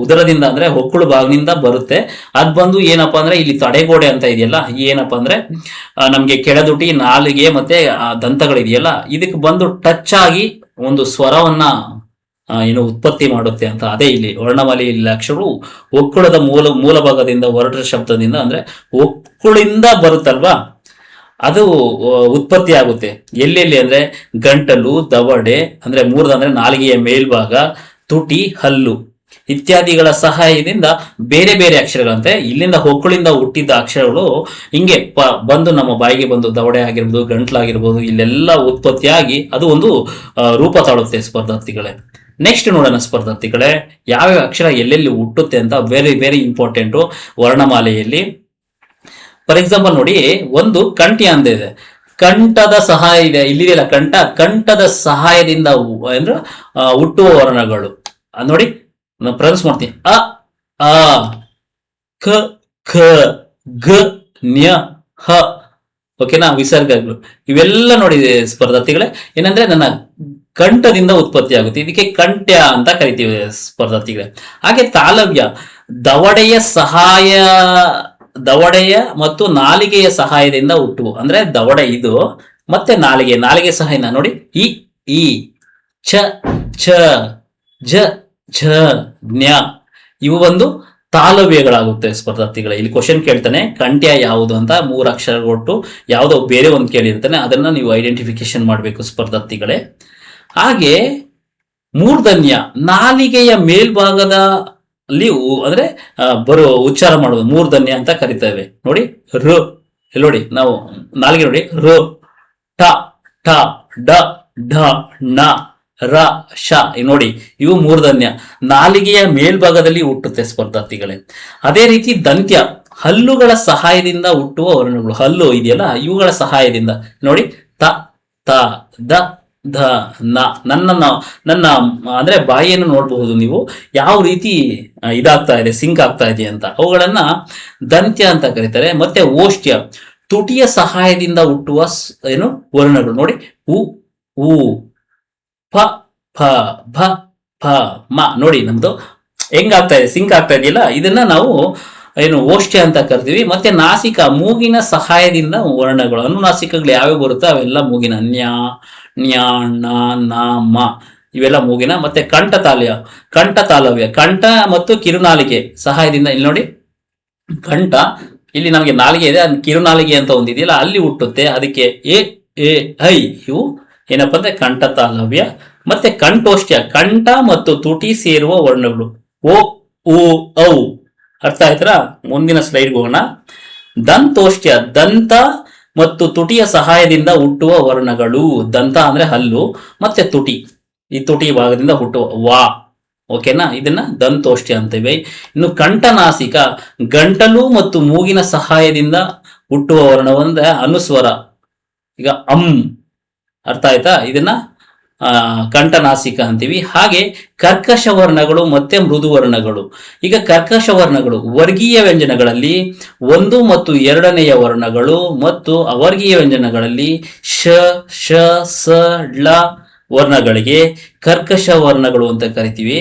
ಉದರದಿಂದ ಅಂದ್ರೆ ಹೊಕ್ಕಳು ಭಾಗದಿಂದ ಬರುತ್ತೆ. ಅದ್ ಬಂದು ಏನಪ್ಪಾ ಅಂದ್ರೆ ಇಲ್ಲಿ ತಡೆಗೋಡೆ ಅಂತ ಇದೆಯಲ್ಲ, ಏನಪ್ಪಾ ಅಂದ್ರೆ ನಮ್ಗೆ ಕೆಳದುಟಿ, ನಾಲಿಗೆ ಮತ್ತೆ ದಂತಗಳಿದೆಯಲ್ಲ, ಇದಕ್ಕೆ ಬಂದು ಟಚ್ ಆಗಿ ಒಂದು ಸ್ವರವನ್ನ ಏನು ಉತ್ಪತ್ತಿ ಮಾಡುತ್ತೆ ಅಂತ. ಅದೇ ಇಲ್ಲಿ ವರ್ಣಮಾಲೆಯಲ್ಲಿ ಅಕ್ಷರಗಳು ಒಕ್ಕುಳದ ಮೂಲ ಭಾಗದಿಂದ ಹೊರಟ ಶಬ್ದದಿಂದ ಅಂದ್ರೆ ಒಕ್ಕುಳಿಂದ ಬರುತ್ತಲ್ವಾ, ಅದು ಉತ್ಪತ್ತಿ ಆಗುತ್ತೆ. ಎಲ್ಲೆಲ್ಲಿ ಅಂದ್ರೆ ಗಂಟಲು, ದವಡೆ ಅಂದ್ರೆ ಮೂರದಂದ್ರೆ ನಾಲಿಗೆಯ ಮೇಲ್ಭಾಗ, ತುಟಿ, ಹಲ್ಲು ಇತ್ಯಾದಿಗಳ ಸಹಾಯದಿಂದ ಬೇರೆ ಬೇರೆ ಅಕ್ಷರಗಳಂತೆ ಇಲ್ಲಿಂದ ಹೊಕ್ಕಳಿಂದ ಹುಟ್ಟಿದ ಅಕ್ಷರಗಳು ಹಿಂಗೆ ಬಂದು ನಮ್ಮ ಬಾಯಿಗೆ ಬಂದು ದವಡೆ ಆಗಿರ್ಬೋದು, ಗಂಟ್ಲಾಗಿರ್ಬೋದು, ಇಲ್ಲೆಲ್ಲ ಉತ್ಪತ್ತಿಯಾಗಿ ಅದು ಒಂದು ರೂಪ ತಾಳುತ್ತೆ ಸ್ಪರ್ಧಾರ್ಥಿಗಳೇ. ನೆಕ್ಸ್ಟ್ ನೋಡೋಣ ಸ್ಪರ್ಧಾರ್ಥಿಗಳೇ, ಯಾವ್ಯಾವ ಅಕ್ಷರ ಎಲ್ಲೆಲ್ಲಿ ಹುಟ್ಟುತ್ತೆ ಅಂತ. ವೆರಿ ವೆರಿ ಇಂಪಾರ್ಟೆಂಟು ವರ್ಣಮಾಲೆಯಲ್ಲಿ. ಫಾರ್ ಎಕ್ಸಾಂಪಲ್ ನೋಡಿ, ಒಂದು ಕಂಠಿ ಅಂತ ಇದೆ, ಕಂಠದ ಸಹಾಯ ಇದೆ, ಇಲ್ಲಿದೆಯಲ್ಲ ಕಂಠದ ಸಹಾಯದಿಂದ ಅಂದ್ರೆ ಹುಟ್ಟುವ ವರ್ಣಗಳು ನೋಡಿ. ನಾನು ಪ್ರೊನೌನ್ಸ್ ಮಾಡ್ತೀನಿ, ಅ ಆ ಕ ಖ ಗ ನ್ಯ ಹ. ಓಕೆನಾ, ವಿಸರ್ಗಗಳು ಇವೆಲ್ಲ ನೋಡಿ ಸ್ಪರ್ಧಾರ್ಥಿಗಳೇ, ಏನಂದ್ರೆ ನನ್ನ ಕಂಠದಿಂದ ಉತ್ಪತ್ತಿ ಆಗುತ್ತೆ. ಇದಕ್ಕೆ ಕಂಠ್ಯ ಅಂತ ಕರಿತೀವಿ ಸ್ಪರ್ಧಾರ್ಥಿಗಳೇ. ಹಾಗೆ ತಾಲವ್ಯ, ದವಡೆಯ ಮತ್ತು ನಾಲಿಗೆಯ ಸಹಾಯದಿಂದ ಹುಟ್ಟುವು, ಅಂದ್ರೆ ದವಡೆ ಇದು ಮತ್ತೆ ನಾಲಿಗೆ ಸಹಾಯನ ನೋಡಿ, ಈ ಛ ಛ ಜ ಝ ಜ್ಞ ಇವು ಒಂದು ತಾಲವ್ಯಗಳಾಗುತ್ತೆ ಸ್ಪರ್ಧಾರ್ಥಿಗಳೇ. ಇಲ್ಲಿ ಕ್ವಶನ್ ಕೇಳ್ತಾನೆ ಕಂಠ್ಯ ಯಾವುದು ಅಂತ, 3 ಅಕ್ಷರ ಕೊಟ್ಟು ಯಾವುದೋ ಬೇರೆ ಒಂದು ಕೇಳಿರ್ತಾನೆ, ಅದನ್ನ ನೀವು ಐಡೆಂಟಿಫಿಕೇಶನ್ ಮಾಡಬೇಕು ಸ್ಪರ್ಧಾರ್ಥಿಗಳೇ. ಹಾಗೆ ಮೂರ್ಧನ್ಯ, ನಾಲಿಗೆಯ ಮೇಲ್ಭಾಗದ ಅಂದ್ರೆ ಬರೋ ಉಚ್ಚಾರ ಮಾಡುವುದು ಮೂರ್ಧನ್ಯ ಅಂತ ಕರಿತೇವೆ ನೋಡಿ. ರ ನೋಡಿ, ನಾವು ನಾಲಿಗೆ ನೋಡಿ, ರ ಟ ಠ ಡ ಢ ಣ ರ ಶ ನೋಡಿ, ಇವು ಮೂರ್ಧನ್ಯ, ನಾಲಿಗೆಯ ಮೇಲ್ಭಾಗದಲ್ಲಿ ಹುಟ್ಟುತ್ತೆ ಸ್ಪರ್ಧಾರ್ಥಿಗಳೇ. ಅದೇ ರೀತಿ ದಂತ್ಯ, ಹಲ್ಲುಗಳ ಸಹಾಯದಿಂದ ಹುಟ್ಟುವ ವರ್ಣಗಳು, ಹಲ್ಲು ಇದೆಯಲ್ಲ ಇವುಗಳ ಸಹಾಯದಿಂದ ನೋಡಿ, ತ ತ ದ ಧ ನ. ನನ್ನ ಅಂದ್ರೆ ಬಾಯಿಯನ್ನು ನೋಡಬಹುದು ನೀವು ಯಾವ ರೀತಿ ಇದಾಗ್ತಾ ಇದೆ, ಸಿಂಕ್ ಆಗ್ತಾ ಇದೆ ಅಂತ. ಅವುಗಳನ್ನ ದಂತ್ಯ ಅಂತ ಕರೀತಾರೆ. ಮತ್ತೆ ಓಷ್ಟ್ಯ, ತುಟಿಯ ಸಹಾಯದಿಂದ ಹುಟ್ಟುವ ಏನು ವರ್ಣಗಳು ನೋಡಿ, ಉ ಉ ಫ ಫ ಭ ಫ ಮ ನೋಡಿ, ನಮ್ದು ಹೆಂಗಾಗ್ತಾ ಇದೆ, ಸಿಂಕ್ ಆಗ್ತಾ ಇದೆಯಲ್ಲ, ಇದನ್ನ ನಾವು ಏನು ಓಷ್ಟ್ಯ ಅಂತ ಕರಿತೀವಿ. ಮತ್ತೆ ನಾಸಿಕ, ಮೂಗಿನ ಸಹಾಯದಿಂದ ವರ್ಣಗಳು, ಅನುನಾಸಿಕಗಳು ಯಾವ್ಯಾವ ಬರುತ್ತೋ ಅವೆಲ್ಲ ಮೂಗಿನ, ನ್ಯ ಣ್ಯ ಣ ನ ಮ ಇವೆಲ್ಲ ಮೂಗಿನ. ಮತ್ತೆ ಕಂಠತಾಲವ್ಯ, ಕಂಠ ಮತ್ತು ಕಿರುನಾಲಿಗೆ ಸಹಾಯದಿಂದ, ಇಲ್ಲಿ ನೋಡಿ ಕಂಠ, ಇಲ್ಲಿ ನಮಗೆ ನಾಲಿಗೆ ಇದೆ, ಅದು ಕಿರುನಾಲಿಗೆ ಅಂತ ಒಂದಿದೆಯಲ್ಲ ಅಲ್ಲಿ ಹುಟ್ಟುತ್ತೆ, ಅದಕ್ಕೆ ಎ ಎ ಐ ಇವು ಏನಪ್ಪಾ ಅಂದ್ರೆ ಕಂಠತಾಲವ್ಯ. ಮತ್ತೆ ಕಂಠೋಷ್ಟ್ಯ, ಕಂಠ ಮತ್ತು ತುಟಿ ಸೇರುವ ವರ್ಣಗಳು, ಓ ಉ ಔ. ಅರ್ಥ ಆಯ್ತಾ? ಮುಂದಿನ ಸ್ಲೈಡ್ಗೆ ಹೋಗೋಣ. ದಂತೋಷ್ಟ್ಯ, ದಂತ ಮತ್ತು ತುಟಿಯ ಸಹಾಯದಿಂದ ಹುಟ್ಟುವ ವರ್ಣಗಳು. ದಂತ ಅಂದ್ರೆ ಹಲ್ಲು, ಮತ್ತೆ ತುಟಿ, ಈ ತುಟಿ ಭಾಗದಿಂದ ಹುಟ್ಟುವ ವಾ. ಓಕೆನಾ, ಇದನ್ನ ದಂತೋಷ್ಟ್ಯ ಅಂತೀವಿ. ಇನ್ನು ಕಂಠನಾಸಿಕ, ಗಂಟಲು ಮತ್ತು ಮೂಗಿನ ಸಹಾಯದಿಂದ ಹುಟ್ಟುವ ವರ್ಣವಂದ್ರೆ ಅನುಸ್ವರ, ಈಗ ಅರ್ಥ ಆಯ್ತಾ? ಇದನ್ನ ಕಂಠನಾಸಿಕ ಅಂತೀವಿ. ಹಾಗೆ ಕರ್ಕಶ ವರ್ಣಗಳು ಮತ್ತೆ ಮೃದು ವರ್ಣಗಳು. ಈಗ ಕರ್ಕಶ ವರ್ಣಗಳು ವರ್ಗೀಯ ವ್ಯಂಜನಗಳಲ್ಲಿ 1 ಮತ್ತು 2ನೆಯ ವರ್ಣಗಳು, ಮತ್ತು ಅವರ್ಗೀಯ ವ್ಯಂಜನಗಳಲ್ಲಿ ಶ ಶ ಸ ಳ ವರ್ಣಗಳಿಗೆ ಕರ್ಕಶ ವರ್ಣಗಳು ಅಂತ ಕರಿತೀವಿ.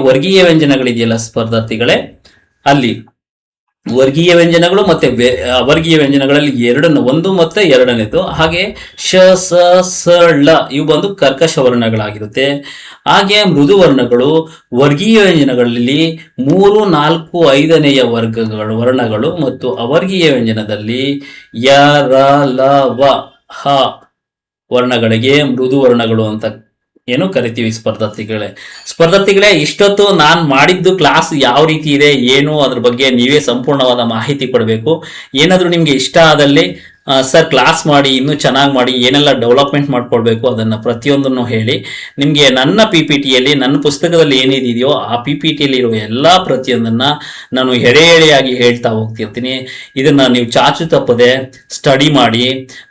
ವರ್ಗೀಯ ವ್ಯಂಜನಗಳಿದೆಯಲ್ಲ ಸ್ಪರ್ಧಾರ್ಥಿಗಳೇ, ಅಲ್ಲಿ ವರ್ಗೀಯ ವ್ಯಂಜನಗಳು ಮತ್ತೆ ಅವರ್ಗೀಯ ವ್ಯಂಜನಗಳಲ್ಲಿ 1 ಮತ್ತೆ 2ನೇದು. ಹಾಗೆ ಶ ಸ ಸ ಳ ಇವು ಬಂದು ಕರ್ಕಶ ವರ್ಣಗಳಾಗಿರುತ್ತೆ. ಹಾಗೆ ಮೃದು ವರ್ಣಗಳು ವರ್ಗೀಯ ವ್ಯಂಜನಗಳಲ್ಲಿ 3, 4, 5ನೆಯ ವರ್ಣಗಳು, ಮತ್ತು ಅವರ್ಗೀಯ ವ್ಯಂಜನದಲ್ಲಿ ಯ ರ ಲ ವ ಹ ವರ್ಣಗಳಿಗೆ ಮೃದು ವರ್ಣಗಳು ಅಂತ ಏನು ಕರಿತೀವಿ ಸ್ಪರ್ಧಾರ್ಥಿಗಳೇ. ಇಷ್ಟೊತ್ತು ನಾನು ಮಾಡಿದ್ದು ಕ್ಲಾಸ್ ಯಾವ ರೀತಿ ಇದೆ ಏನು ಅದ್ರ ಬಗ್ಗೆ ನೀವೇ ಸಂಪೂರ್ಣವಾದ ಮಾಹಿತಿ ಕೊಡಬೇಕು. ಏನಾದರೂ ನಿಮ್ಗೆ ಇಷ್ಟ ಆದಲ್ಲಿ ಸರ್ ಕ್ಲಾಸ್ ಮಾಡಿ, ಇನ್ನೂ ಚೆನ್ನಾಗಿ ಮಾಡಿ, ಏನೆಲ್ಲ ಡೆವಲಪ್ಮೆಂಟ್ ಮಾಡ್ಕೊಳ್ಬೇಕು ಅದನ್ನ ಪ್ರತಿಯೊಂದನ್ನು ಹೇಳಿ. ನಿಮಗೆ ನನ್ನ PPTಯಲ್ಲಿ, ನನ್ನ ಪುಸ್ತಕದಲ್ಲಿ ಏನಿದೆಯೋ ಆ PPTಯಲ್ಲಿ ಇರುವ ಎಲ್ಲಾ ಪ್ರತಿಯೊಂದನ್ನ ನಾನು ಎಳೆಯಾಗಿ ಹೇಳ್ತಾ ಹೋಗ್ತಿರ್ತೀನಿ. ಇದನ್ನ ನೀವು ಚಾಚು ತಪ್ಪದೆ ಸ್ಟಡಿ ಮಾಡಿ.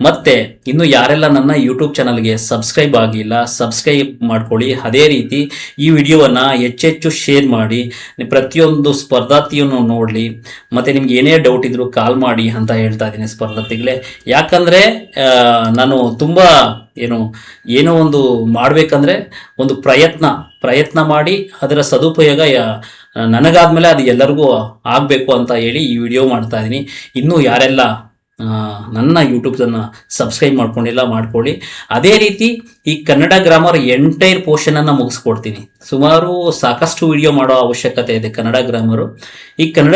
ಮತ್ತೆ ಇನ್ನು ಯಾರೆಲ್ಲ ನನ್ನ ಯೂಟ್ಯೂಬ್ ಚಾನಲ್ಗೆ ಸಬ್ಸ್ಕ್ರೈಬ್ ಆಗಿಲ್ಲ, ಸಬ್ಸ್ಕ್ರೈಬ್ ಮಾಡ್ಕೊಳ್ಳಿ. ಅದೇ ರೀತಿ ಈ ವಿಡಿಯೋವನ್ನ ಹೆಚ್ಚೆಚ್ಚು ಶೇರ್ ಮಾಡಿ, ಪ್ರತಿಯೊಂದು ಸ್ಪರ್ಧಾರ್ಥಿಯನ್ನು ನೋಡ್ಲಿ. ಮತ್ತೆ ನಿಮ್ಗೆ ಏನೇ ಡೌಟ್ ಇದ್ರು ಕಾಲ್ ಮಾಡಿ ಅಂತ ಹೇಳ್ತಾ ಇದ್ದೀನಿ ಸ್ಪರ್ಧಾರ್ಥಿಗಳೇ. ಯಾಕಂದ್ರೆ ನಾನು ತುಂಬಾ ಏನೋ ಒಂದು ಮಾಡ್ಬೇಕಂದ್ರೆ ಒಂದು ಪ್ರಯತ್ನ ಮಾಡಿ ಅದರ ಸದುಪಯೋಗ ನನಗಾದ್ಮೇಲೆ ಅದು ಎಲ್ಲರಿಗೂ ಆಗ್ಬೇಕು ಅಂತ ಹೇಳಿ ಈ ವಿಡಿಯೋ ಮಾಡ್ತಾ ಇದ್ದೀನಿ. ಇನ್ನೂ ಯಾರೆಲ್ಲ ನನ್ನ ಯೂಟ್ಯೂಬ್ಸನ್ನು ಸಬ್ಸ್ಕ್ರೈಬ್ ಮಾಡ್ಕೊಂಡಿಲ್ಲ ಮಾಡ್ಕೊಳ್ಳಿ. ಅದೇ ರೀತಿ ಈ ಕನ್ನಡ ಗ್ರಾಮರ್ ಎಂಟೈರ್ ಪೋರ್ಷನನ್ನು ಮುಗಿಸ್ಕೊಡ್ತೀನಿ. ಸುಮಾರು ಸಾಕಷ್ಟು ವಿಡಿಯೋ ಮಾಡೋ ಅವಶ್ಯಕತೆ ಇದೆ ಕನ್ನಡ ಗ್ರಾಮರು. ಈ ಕನ್ನಡ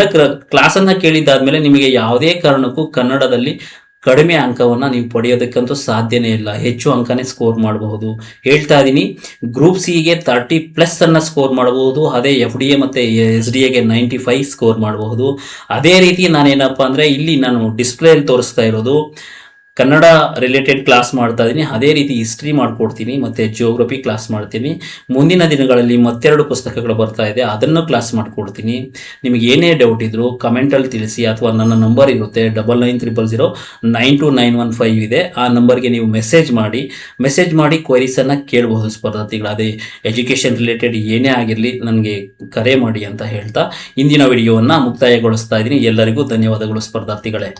ಕ್ಲಾಸನ್ನು ಕೇಳಿದ್ದಾದ್ಮೇಲೆ ನಿಮಗೆ ಯಾವುದೇ ಕಾರಣಕ್ಕೂ ಕನ್ನಡದಲ್ಲಿ ಕಡಿಮೆ ಅಂಕವನ್ನು ನೀವು ಪಡೆಯೋದಕ್ಕಂತೂ ಸಾಧ್ಯನೇ ಇಲ್ಲ. ಹೆಚ್ಚು ಅಂಕನೇ ಸ್ಕೋರ್ ಮಾಡಬಹುದು. ಹೇಳ್ತಾ ಇದ್ದೀನಿ, ಗ್ರೂಪ್ ಸಿಗೆ 30+ ಅನ್ನು ಸ್ಕೋರ್ ಮಾಡಬಹುದು. ಅದೇ FDA ಮತ್ತು SDAಗೆ 95 ಸ್ಕೋರ್ ಮಾಡಬಹುದು. ಅದೇ ರೀತಿ ನಾನೇನಪ್ಪ ಅಂದರೆ ಇಲ್ಲಿ ನಾನು ಡಿಸ್ಪ್ಲೇಯಲ್ಲಿ ತೋರಿಸ್ತಾ ಇರೋದು ಕನ್ನಡ ರಿಲೇಟೆಡ್ ಕ್ಲಾಸ್ ಮಾಡ್ತಾ ಇದ್ದೀನಿ. ಅದೇ ರೀತಿ ಹಿಸ್ಟ್ರಿ ಮಾಡ್ಕೊಡ್ತೀನಿ ಮತ್ತು ಜಿಯೋಗ್ರಫಿ ಕ್ಲಾಸ್ ಮಾಡ್ತೀನಿ. ಮುಂದಿನ ದಿನಗಳಲ್ಲಿ ಮತ್ತೆರಡು ಪುಸ್ತಕಗಳು ಬರ್ತಾ ಇದೆ, ಅದನ್ನು ಕ್ಲಾಸ್ ಮಾಡಿಕೊಡ್ತೀನಿ. ನಿಮಗೆ ಏನೇ ಡೌಟ್ ಇದ್ದರೂ ಕಮೆಂಟಲ್ಲಿ ತಿಳಿಸಿ, ಅಥವಾ ನನ್ನ ನಂಬರ್ ಇರುತ್ತೆ 9900092915 ಇದೆ. ಆ ನಂಬರ್ಗೆ ನೀವು ಮೆಸೇಜ್ ಮಾಡಿ ಕ್ವೈರೀಸನ್ನು ಕೇಳಬಹುದು ಸ್ಪರ್ಧಾರ್ಥಿಗಳು. ಅದೇ ಎಜುಕೇಷನ್ ರಿಲೇಟೆಡ್ ಏನೇ ಆಗಿರಲಿ ನನಗೆ ಕರೆ ಮಾಡಿ ಅಂತ ಹೇಳ್ತಾ ಇಂದಿನ ವಿಡಿಯೋವನ್ನು ಮುಕ್ತಾಯಗೊಳಿಸ್ತಾ ಇದ್ದೀನಿ. ಎಲ್ಲರಿಗೂ ಧನ್ಯವಾದಗಳು ಸ್ಪರ್ಧಾರ್ಥಿಗಳೇ.